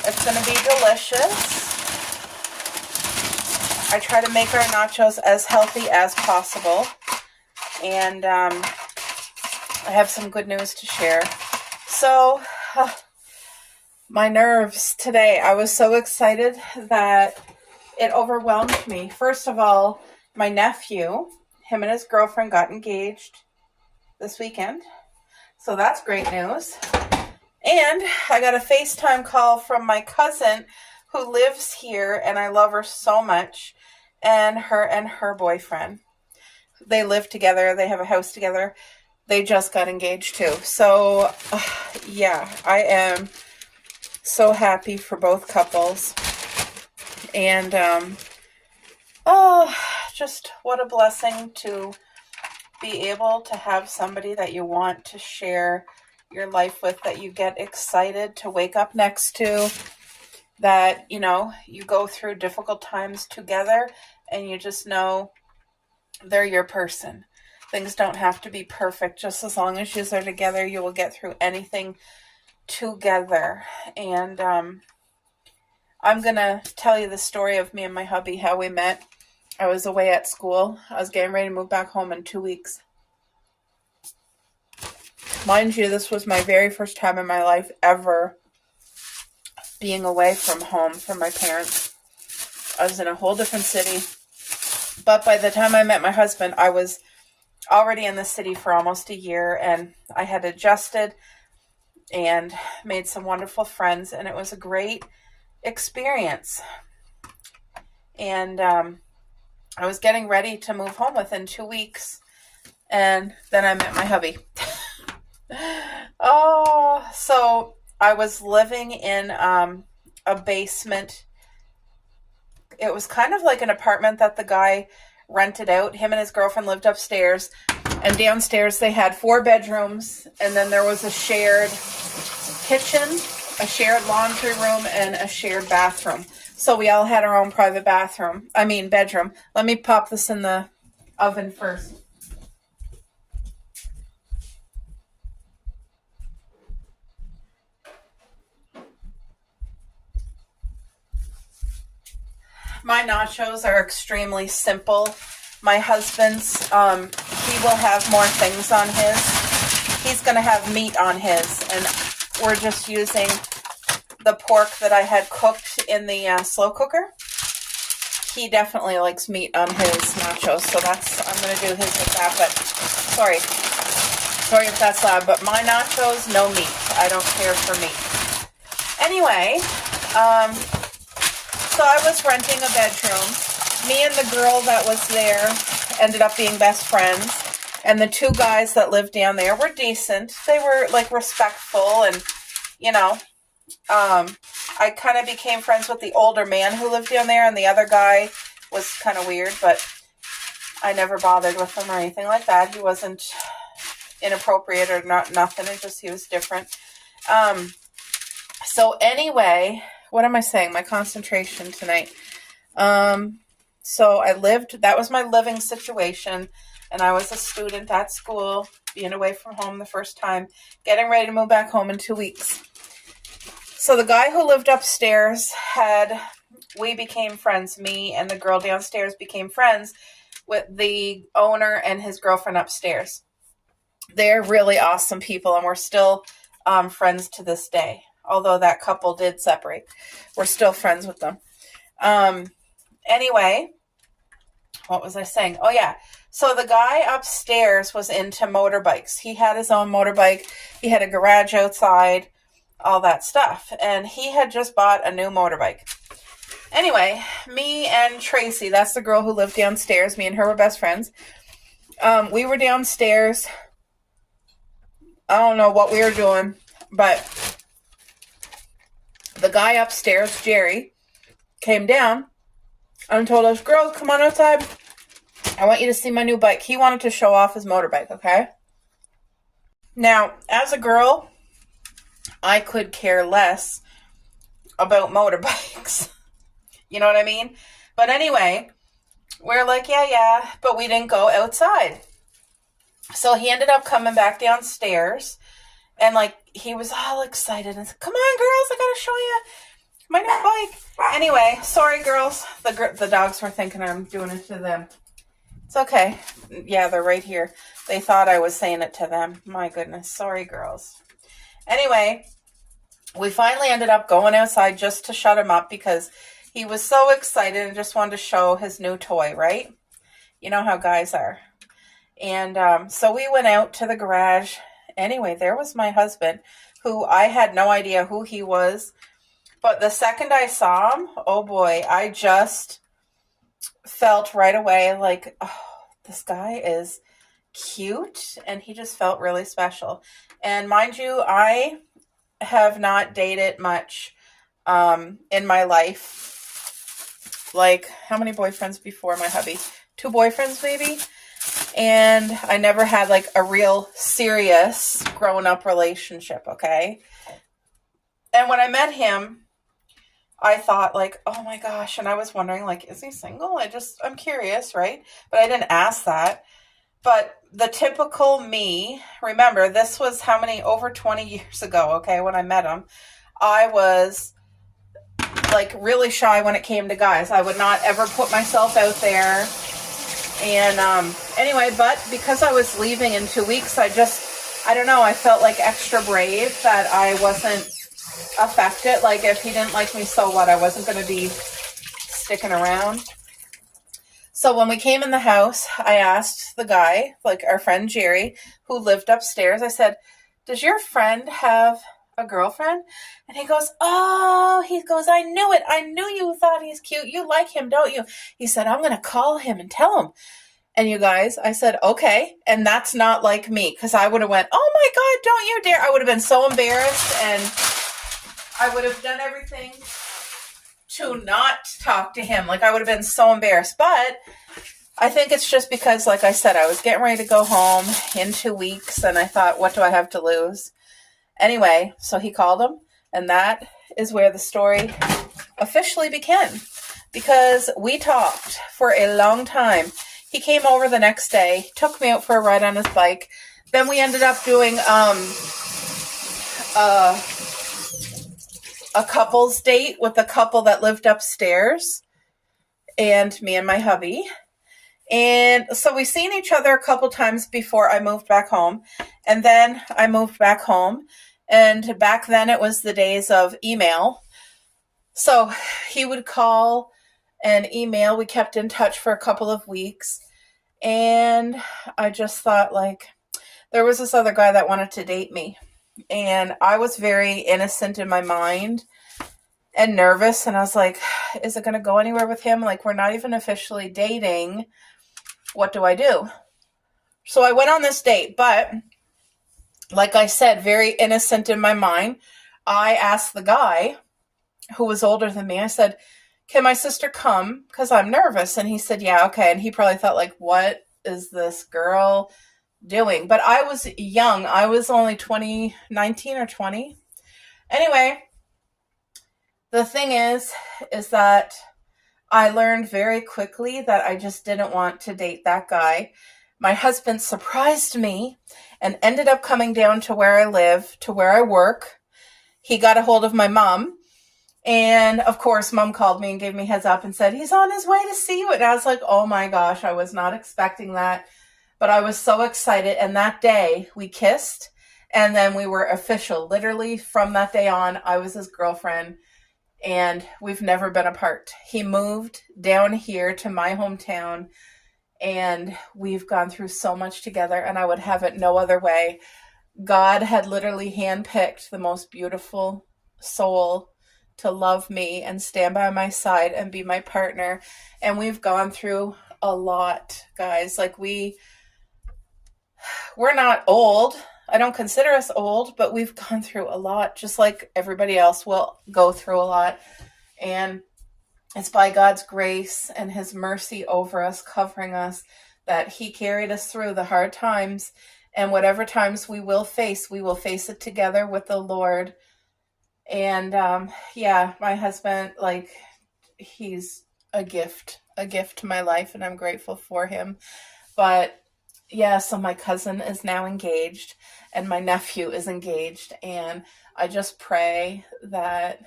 It's going to be delicious. I try to make our nachos as healthy as possible, and I have some good news to share. So, my nerves today, I was so excited that it overwhelmed me. First of all, my nephew, him and his girlfriend got engaged this weekend. So that's great news. And I got a FaceTime call from my cousin who lives here, and I love her so much, and her boyfriend. They live together. They have a house together. They just got engaged too. So, yeah, I am so happy for both couples. And, just what a blessing to be able to have somebody that you want to share your life with, that you get excited to wake up next to, that, you know, you go through difficult times together and you just know they're your person. Things don't have to be perfect. Just as long as you are together, you will get through anything together. And, I'm going to tell you the story of me and my hubby, how we met. I was away at school. I was getting ready to move back home in 2 weeks. Mind you, this was my very first time in my life ever being away from home, from my parents. I was in a whole different city. But by the time I met my husband, I was already in the city for almost a year, and I had adjusted and made some wonderful friends, and it was a great experience. And I was getting ready to move home within 2 weeks, and then I met my hubby. So I was living in a basement. It was kind of like an apartment that the guy rented out. Him and his girlfriend lived upstairs, and downstairs they had 4 bedrooms, and then there was a shared kitchen, a shared laundry room, and a shared bathroom. So we all had our own private bedroom. Let me pop this in the oven first. My nachos are extremely simple. My husband's, he will have more things on his. He's going to have meat on his, and we're just using the pork that I had cooked in the slow cooker. he definitely likes meat on his nachos, so I'm going to do his with that, but sorry if that's loud, but my nachos, no meat. I don't care for meat. Anyway, so I was renting a bedroom. Me and the girl that was there ended up being best friends, and the two guys that lived down there were decent. They were like respectful, and you know, I kind of became friends with the older man who lived down there, and the other guy was kind of weird, but I never bothered with him or anything like that. He wasn't inappropriate or nothing. It just, he was different. So anyway, what am I saying? My concentration tonight. So that was my living situation, and I was a student at school, being away from home the first time, getting ready to move back home in 2 weeks. So the guy who lived upstairs we became friends. Me and the girl downstairs became friends with the owner and his girlfriend upstairs. They're really awesome people, and we're still friends to this day. Although that couple did separate, we're still friends with them. Anyway, what was I saying? Oh yeah. So the guy upstairs was into motorbikes. He had his own motorbike. He had a garage outside, all that stuff. And he had just bought a new motorbike. Anyway, me and Tracy, that's the girl who lived downstairs. Me and her were best friends. We were downstairs. I don't know what we were doing, but the guy upstairs, Jerry, came down and told us, girls, come on outside. I want you to see my new bike. He wanted to show off his motorbike, okay? Now, as a girl, I could care less about motorbikes. You know what I mean? But anyway, we're like, yeah, but we didn't go outside. So he ended up coming back downstairs, and like he was all excited and said, come on, girls, I gotta show you my new bike. Anyway, sorry, girls. The dogs were thinking I'm doing it to them. It's okay. Yeah, they're right here. They thought I was saying it to them. My goodness. Sorry, girls. Anyway, we finally ended up going outside just to shut him up because he was so excited and just wanted to show his new toy, right? You know how guys are. And so we went out to the garage. Anyway, there was my husband, who I had no idea who he was. But the second I saw him, oh boy, I just felt right away like, oh, this guy is cute. And he just felt really special. And mind you, I have not dated much in my life. Like, how many boyfriends before my hubby? 2 boyfriends maybe? And I never had like a real serious grown-up relationship, okay? And when I met him, I thought like, oh my gosh, and I was wondering like, is he single? I'm curious, right? But I didn't ask that. But the typical me, remember, this was how many, over 20 years ago, okay, when I met him, I was like really shy when it came to guys. I would not ever put myself out there. And anyway, but because I was leaving in 2 weeks, I don't know, I felt like extra brave that I wasn't affected. Like if he didn't like me, so what? I wasn't going to be sticking around. So when we came in the house, I asked the guy, like our friend Jerry, who lived upstairs, I said, does your friend have a girlfriend? And he goes, I knew it. I knew you thought he's cute. You like him, don't you? He said, I'm going to call him and tell him. And you guys, I said, okay. And that's not like me, because I would have went, oh my God, don't you dare. I would have been so embarrassed, and I would have done everything to not talk to him. Like I would have been so embarrassed. But I think it's just because, like I said, I was getting ready to go home in 2 weeks, and I thought, what do I have to lose? Anyway, so he called him, and that is where the story officially began, because we talked for a long time. He came over the next day, took me out for a ride on his bike. Then we ended up doing a couple's date with the couple that lived upstairs, and me and my hubby. And so we seen each other a couple times before I moved back home. And then I moved back home. And back then it was the days of email. So he would call and email. We kept in touch for a couple of weeks. And I just thought, like, there was this other guy that wanted to date me. And I was very innocent in my mind and nervous. And I was like, is it going to go anywhere with him? Like, we're not even officially dating. What do I do? So I went on this date. But like I said, very innocent in my mind. I asked the guy who was older than me, I said, can my sister come? Because I'm nervous. And he said, yeah, okay. And he probably thought, like, what is this girl doing? But I was young. I was only 19 or 20. Anyway, the thing is that I learned very quickly that I just didn't want to date that guy. My husband surprised me and ended up coming down to where I live, to where I work. He got a hold of my mom. And of course, Mom called me and gave me a heads up and said, he's on his way to see you. And I was like, oh my gosh, I was not expecting that. But I was so excited. And that day we kissed and then we were official. Literally from that day on, I was his girlfriend and we've never been apart. He moved down here to my hometown and we've gone through so much together and I would have it no other way. God had literally handpicked the most beautiful soul to love me and stand by my side and be my partner. And we've gone through a lot, guys. Like we're not old. I don't consider us old, but we've gone through a lot, just like everybody else will go through a lot. And it's by God's grace and his mercy over us, covering us, that he carried us through the hard times. And whatever times we will face it together with the Lord. And yeah, my husband, like, he's a gift to my life, and I'm grateful for him. But yeah, so my cousin is now engaged and my nephew is engaged, and I just pray that,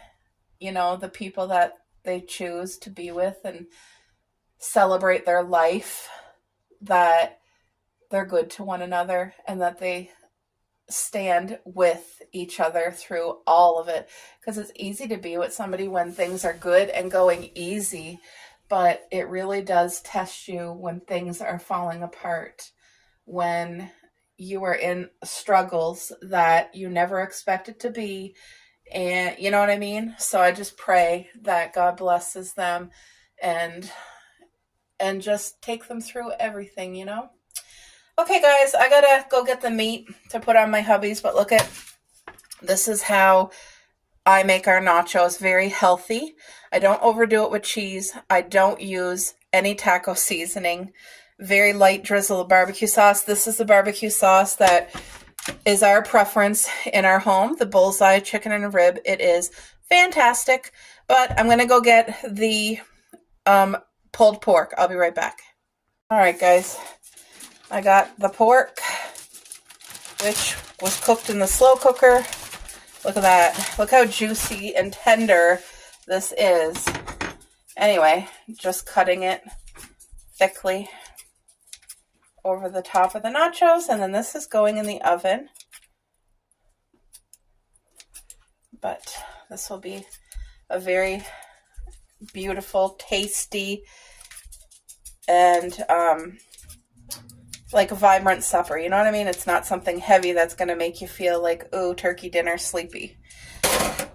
you know, the people that they choose to be with and celebrate their life, that they're good to one another and that they stand with each other through all of it, because it's easy to be with somebody when things are good and going easy, but it really does test you when things are falling apart, when you are in struggles that you never expected to be, and you know what I mean? So I just pray that God blesses them and just take them through everything, you know? Okay, guys, I gotta go get the meat to put on my hubbies, but look at, this is how I make our nachos. Very healthy. I don't overdo it with cheese. I don't use any taco seasoning. Very light drizzle of barbecue sauce. This is the barbecue sauce that is our preference in our home, the Bullseye chicken and rib. It is fantastic, but I'm gonna go get the pulled pork. I'll be right back. All right, guys. I got the pork, which was cooked in the slow cooker. Look at that. Look how juicy and tender this is. Anyway, just cutting it thickly over the top of the nachos. And then this is going in the oven. But this will be a very beautiful, tasty, and like a vibrant supper. You know what I mean? It's not something heavy that's going to make you feel like, ooh, turkey dinner, sleepy.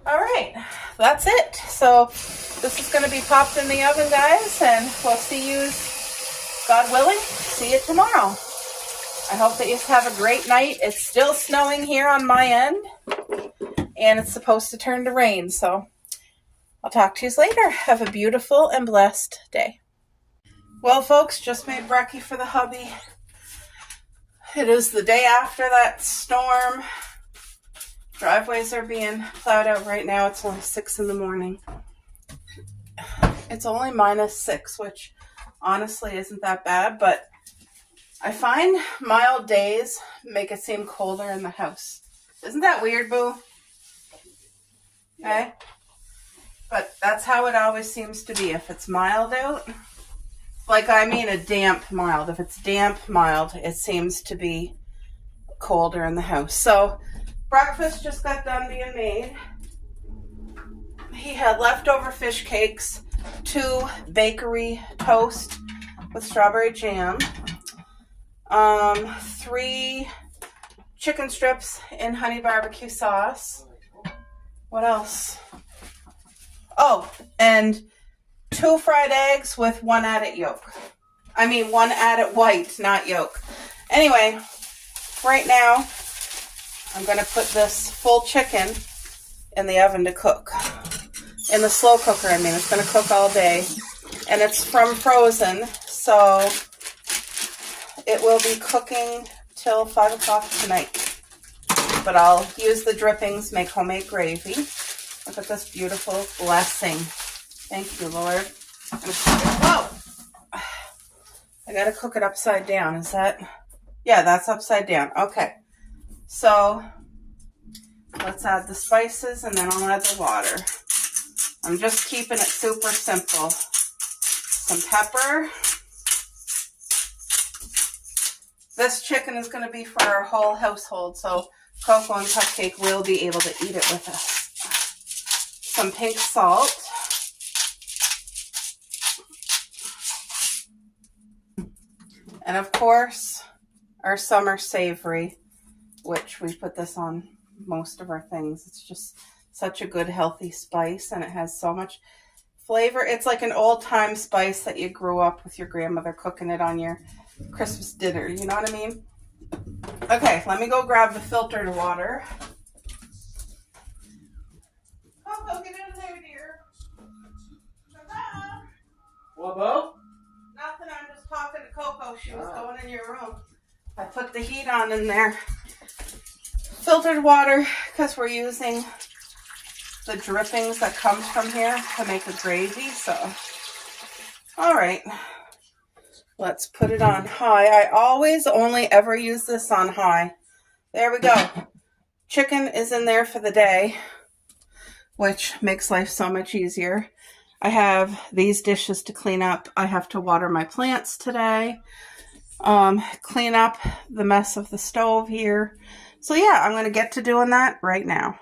All right, that's it. So this is going to be popped in the oven, guys, and we'll see you, God willing, see you tomorrow. I hope that you have a great night. It's still snowing here on my end, and it's supposed to turn to rain, so I'll talk to you later. Have a beautiful and blessed day. Well, folks, just made brekkie for the hubby. It is the day after that storm. Driveways are being plowed out right now. It's only 6 in the morning. It's only -6, which honestly isn't that bad, but I find mild days make it seem colder in the house. Isn't that weird, Boo? Okay? But that's how it always seems to be. If it's mild out, like, I mean a damp mild. If it's damp mild, it seems to be colder in the house. So breakfast just got done being made. He had leftover fish cakes 2 bakery toast with strawberry jam, 3 chicken strips in honey barbecue sauce. What else? Oh, and 2 fried eggs with 1 added yolk. I mean 1 added white, not yolk. Anyway, right now I'm going to put this full chicken in the oven to cook. In the slow cooker, I mean. It's going to cook all day. And it's from frozen, so it will be cooking till 5 o'clock tonight. But I'll use the drippings, make homemade gravy. Look at this beautiful blessing. Thank you, Lord. Whoa! I gotta cook it upside down. Is that? Yeah, that's upside down. Okay. So, let's add the spices and then I'll add the water. I'm just keeping it super simple. Some pepper. This chicken is going to be for our whole household, so Coco and Cupcake will be able to eat it with us. Some pink salt. And of course, our summer savory, which we put this on most of our things. It's just such a good healthy spice, and it has so much flavor. It's like an old-time spice that you grew up with your grandmother cooking it on your Christmas dinner. You know what I mean? Okay, let me go grab the filtered water. Coco, get in there, dear. What about? Nothing, I'm just talking to Coco. She was going in your room. I put the heat on in there. Filtered water, because we're using the drippings that comes from here to make a gravy. So, all right, let's put it on high. I always only ever use this on high. There we go. Chicken is in there for the day, which makes life so much easier. I have these dishes to clean up. I have to water my plants today, clean up the mess of the stove here. So yeah, I'm going to get to doing that right now.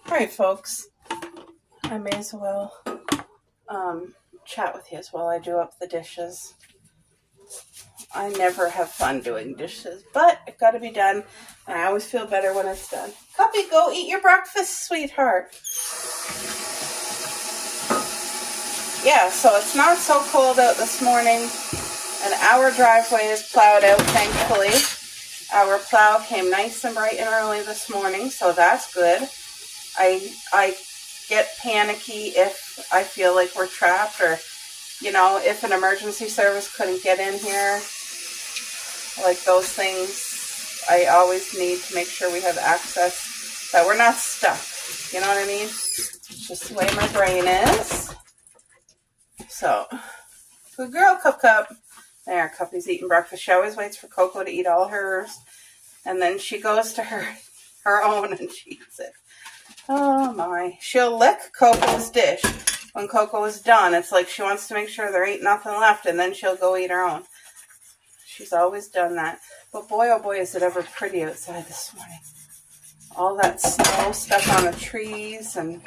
All right, folks. I may as well chat with you as well. I do up the dishes. I never have fun doing dishes, but it's got to be done. And I always feel better when it's done. Cuppy, go eat your breakfast, sweetheart. Yeah, so it's not so cold out this morning. And our driveway is plowed out, thankfully. Our plow came nice and bright and early this morning, so that's good. I get panicky if I feel like we're trapped, or, you know, if an emergency service couldn't get in here. Like those things, I always need to make sure we have access, that we're not stuck. You know what I mean? It's just the way my brain is. So, good girl, Cup. There, Cuppy's eating breakfast. She always waits for Coco to eat all hers, and then she goes to her own and she eats it. Oh my. She'll lick Coco's dish when Coco is done. It's like she wants to make sure there ain't nothing left, and then she'll go eat her own. She's always done that. But boy, oh boy, is it ever pretty outside this morning. All that snow stuck on the trees and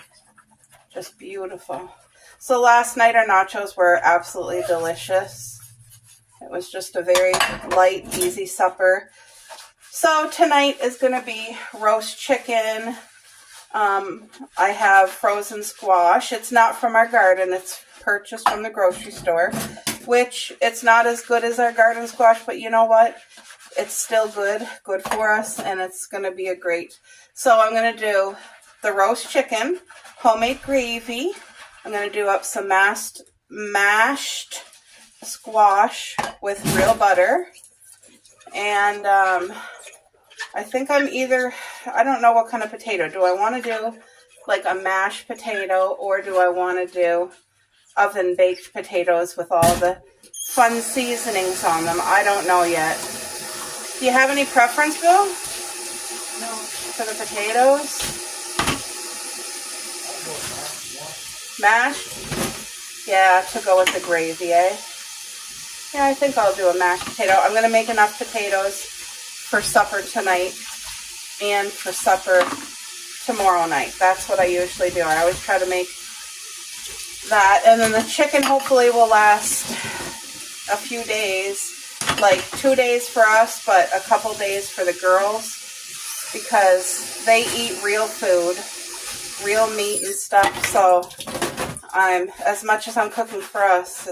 just beautiful. So last night our nachos were absolutely delicious. It was just a very light, easy supper. So tonight is going to be roast chicken. I have frozen squash. It's not from our garden. It's purchased from the grocery store, which it's not as good as our garden squash, but you know what? It's still good for us, and it's going to be a great. So I'm going to do the roast chicken, homemade gravy. I'm going to do up some mashed squash with real butter, and I think I don't know what kind of potato. Do I want to do like a mashed potato, or do I want to do oven baked potatoes with all the fun seasonings on them? I don't know yet. Do you have any preference, Bill? No. For the potatoes? Mashed? Yeah, to go with the gravy, eh? Yeah, I think I'll do a mashed potato. I'm going to make enough potatoes for supper tonight and for supper tomorrow night. That's what I usually do. I always try to make that. And then the chicken hopefully will last a few days, like 2 days for us, but a couple days for the girls, because they eat real food, real meat and stuff. So as much as I'm cooking for us,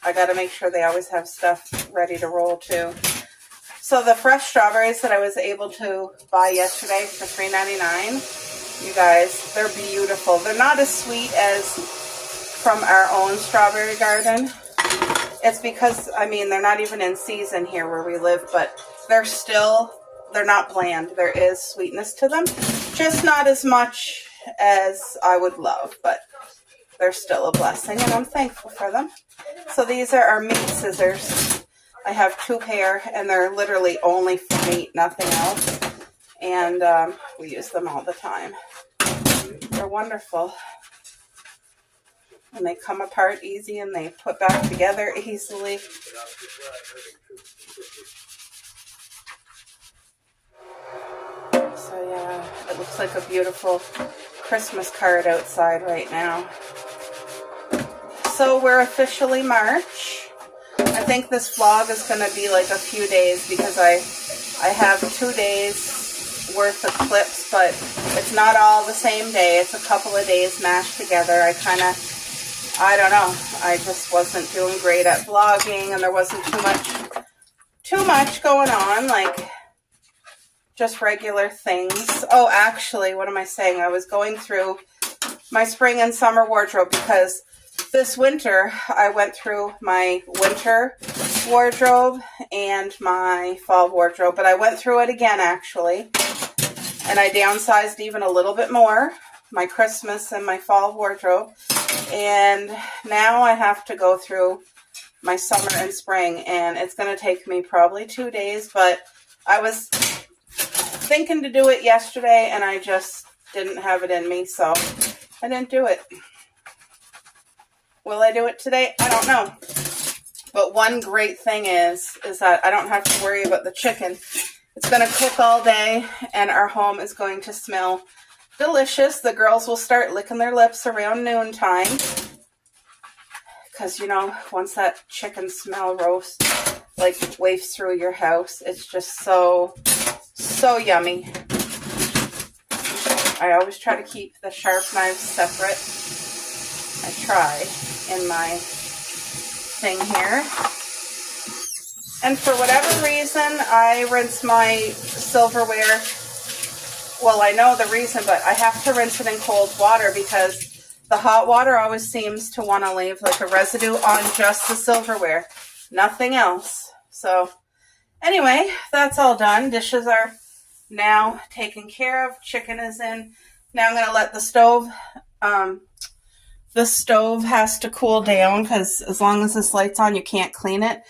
I got to make sure they always have stuff ready to roll too. So the fresh strawberries that I was able to buy yesterday for $3.99, you guys, they're beautiful. They're not as sweet as from our own strawberry garden. It's because, I mean, they're not even in season here where we live, but they're not bland. There is sweetness to them. Just not as much as I would love, but they're still a blessing, and I'm thankful for them. So these are our meat scissors. I have 2 pair, and they're literally only for meat, nothing else. And we use them all the time. They're wonderful. And they come apart easy, and they put back together easily. So yeah, it looks like a beautiful Christmas card outside right now. So we're officially March. I think this vlog is going to be like a few days because I have 2 days worth of clips, but it's not all the same day. It's a couple of days mashed together. I don't know. I just wasn't doing great at vlogging, and there wasn't too much going on, like just regular things. Oh, actually, what am I saying? I was going through my spring and summer wardrobe because this winter I went through my winter wardrobe and my fall wardrobe, but I went through it again actually, and I downsized even a little bit more, my Christmas and my fall wardrobe, and now I have to go through my summer and spring, and it's going to take me probably 2 days, but I was thinking to do it yesterday, and I just didn't have it in me, so I didn't do it. Will I do it today? I don't know. But one great thing is that I don't have to worry about the chicken. It's going to cook all day, and our home is going to smell delicious. The girls will start licking their lips around noontime. Because, you know, once that chicken smell roast, like, wafts through your house, it's just so yummy. I always try to keep the sharp knives separate. I try in my thing here. And for whatever reason, I rinse my silverware. Well, I know the reason, but I have to rinse it in cold water because the hot water always seems to want to leave like a residue on just the silverware. Nothing else. So anyway, that's all done. Dishes are now taken care of. Chicken is in. Now I'm going to let the stove has to cool down because as long as this light's on, you can't clean it.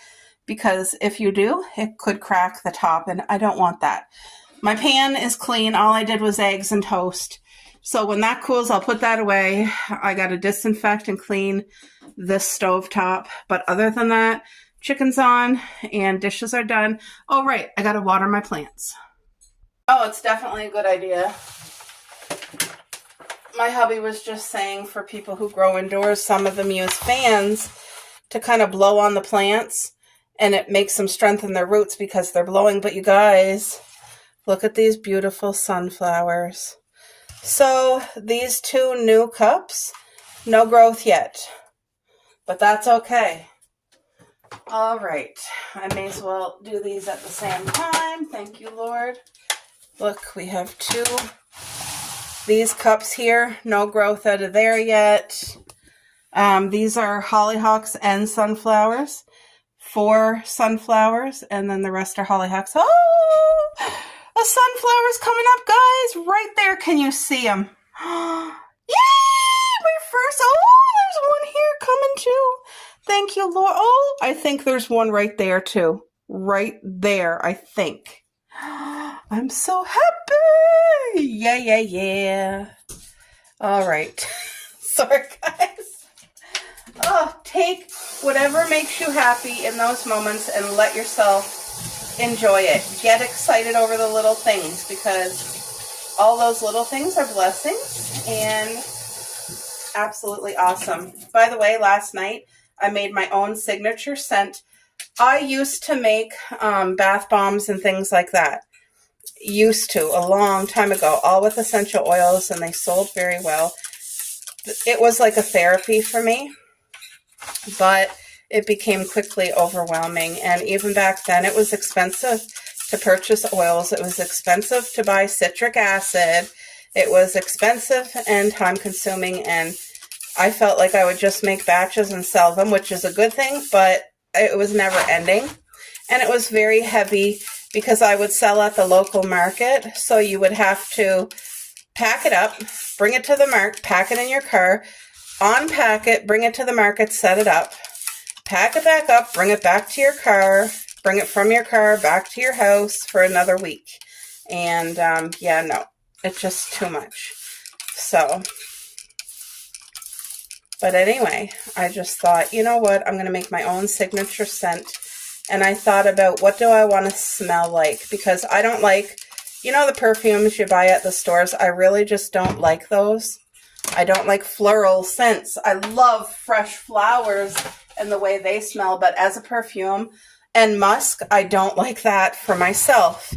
Because if you do, it could crack the top, and I don't want that. My pan is clean. All I did was eggs and toast. So when that cools, I'll put that away. I got to disinfect and clean this stove top. But other than that, chicken's on and dishes are done. Oh, right. I got to water my plants. Oh, it's definitely a good idea. My hubby was just saying for people who grow indoors, some of them use fans to kind of blow on the plants. And it makes them strengthen their roots because they're blowing. But you guys, look at these beautiful sunflowers. So these 2 new cups, no growth yet. But that's okay. All right. I may as well do these at the same time. Thank you, Lord. Look, we have 2. These cups here, no growth out of there yet. These are hollyhocks and sunflowers. 4 sunflowers, and then the rest are hollyhocks. Oh, a sunflower's coming up, guys. Right there. Can you see them? Yay! My first. Oh, there's one here coming too. Thank you, Lord. Oh, I think there's one right there too. Right there, I think. I'm so happy. Yeah. All right. Sorry, guys. Oh, take whatever makes you happy in those moments and let yourself enjoy it. Get excited over the little things because all those little things are blessings, and absolutely awesome. By the way, last night I made my own signature scent. I used to make bath bombs and things like that. Used to, a long time ago, all with essential oils, and they sold very well. It was like a therapy for me, but it became quickly overwhelming. And even back then, it was expensive to purchase oils. It was expensive to buy citric acid. It was expensive and time-consuming, and I felt like I would just make batches and sell them, which is a good thing, but it was never ending. And it was very heavy because I would sell at the local market, so you would have to pack it up, bring it to the market, pack it in your car, unpack it, bring it to the market, set it up, pack it back up, bring it back to your car, bring it from your car back to your house for another week. And yeah, no, it's just too much. So, but anyway, I just thought, you know what, I'm going to make my own signature scent. And I thought about, what do I want to smell like? Because I don't like, you know, the perfumes you buy at the stores. I really just don't like those. I don't like floral scents. I love fresh flowers and the way they smell. But as a perfume and musk, I don't like that for myself.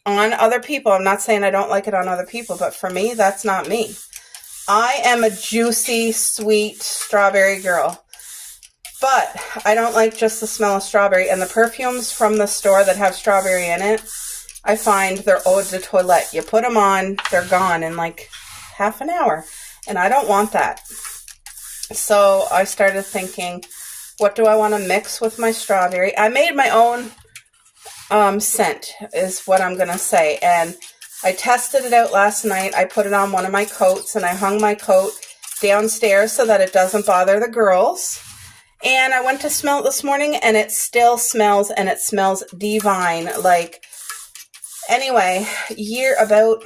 On other people, I'm not saying I don't like it on other people, but for me, that's not me. I am a juicy, sweet strawberry girl. But I don't like just the smell of strawberry. And the perfumes from the store that have strawberry in it, I find they're eau de toilette. You put them on, they're gone in like half an hour. And I don't want that. So I started thinking, what do I want to mix with my strawberry? I made my own scent, is what I'm going to say. And I tested it out last night. I put it on one of my coats, and I hung my coat downstairs so that it doesn't bother the girls. And I went to smell it this morning, and it still smells, and it smells divine. Like, anyway, about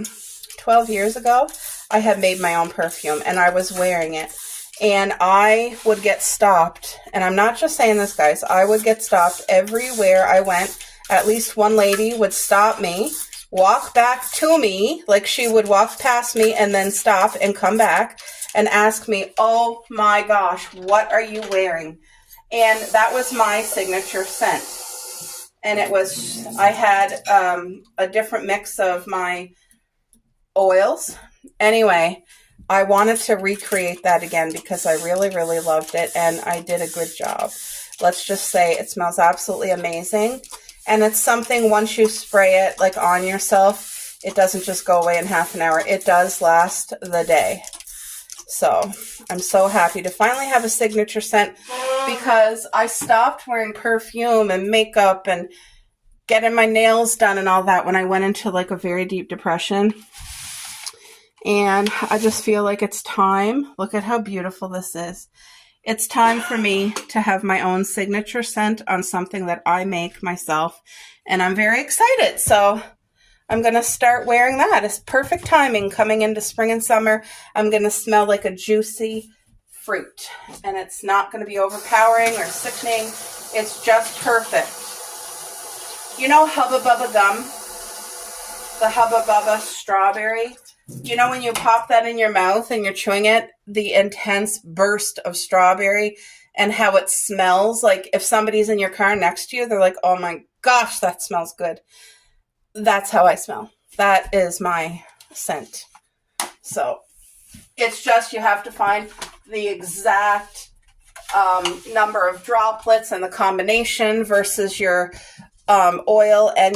12 years ago, I had made my own perfume, and I was wearing it. And I would get stopped, and I'm not just saying this, guys. I would get stopped everywhere I went. At least one lady would stop me, walk back to me, like she would walk past me and then stop and come back and ask me, oh my gosh, what are you wearing? And that was my signature scent. And it was, I had a different mix of my oils. Anyway, I wanted to recreate that again because I really, really loved it, and I did a good job. Let's just say it smells absolutely amazing. And it's something, once you spray it like on yourself, it doesn't just go away in half an hour. It does last the day. So I'm so happy to finally have a signature scent, because I stopped wearing perfume and makeup and getting my nails done and all that when I went into like a very deep depression. And I just feel like it's time. Look at how beautiful this is. It's time for me to have my own signature scent on something that I make myself. And I'm very excited. So I'm going to start wearing that. It's perfect timing coming into spring and summer. I'm going to smell like a juicy fruit. And it's not going to be overpowering or sickening. It's just perfect. You know Hubba Bubba gum? The Hubba Bubba strawberry? You know when you pop that in your mouth and you're chewing it, the intense burst of strawberry and how it smells? Like if somebody's in your car next to you, they're like, oh my gosh, that smells good. That's how I smell. That is my scent. So it's just, you have to find the exact number of droplets and the combination versus your oil and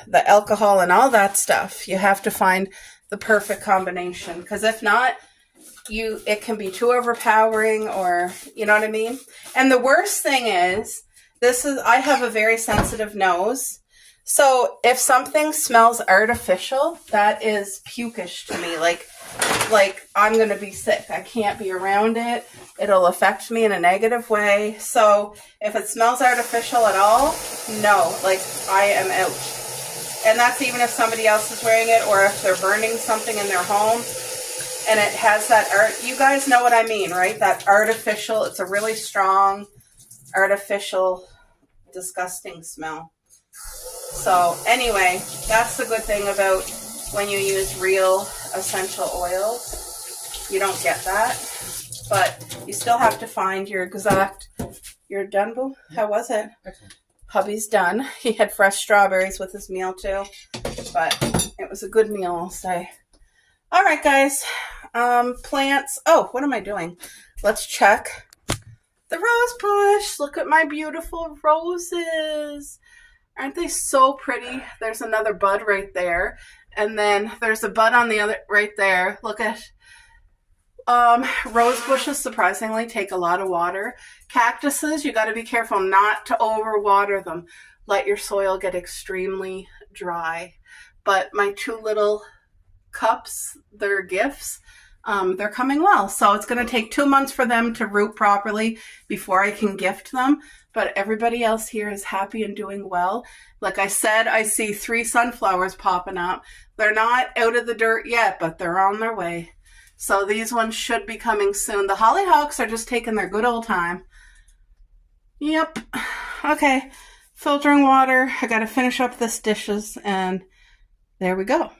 the alcohol and all that stuff. You have to find the perfect combination, because if not, it can be too overpowering, or you know what I mean. And the worst thing is, I have a very sensitive nose, so if something smells artificial, that is pukish to me. Like I'm gonna be sick. I can't be around it. It'll affect me in a negative way. So if it smells artificial at all, no, like I am out. And that's even if somebody else is wearing it, or if they're burning something in their home and it has that you guys know what I mean, right? That artificial, it's a really strong, artificial, disgusting smell. So anyway, that's the good thing about when you use real essential oils. You don't get that. but you still have to find your exact. You're done, Boo? How was it? Excellent. Hubby's done. He had fresh strawberries with his meal too, but it was a good meal, I'll say. All right, guys. Plants. Oh, what am I doing? Let's check the rose bush. Look at my beautiful roses. Aren't they so pretty? There's another bud right there. And then there's a bud on the other right there. Look at rose bushes surprisingly take a lot of water. Cactuses, you got to be careful not to overwater them. Let your soil get extremely dry. But my two little cups, they're gifts. They're coming well. So it's going to take 2 months for them to root properly before I can gift them. But everybody else here is happy and doing well. Like I said, I see 3 sunflowers popping up. They're not out of the dirt yet, but they're on their way. So these ones should be coming soon. The hollyhocks are just taking their good old time. Yep. Okay. Filtering water. I got to finish up this dishes, and there we go.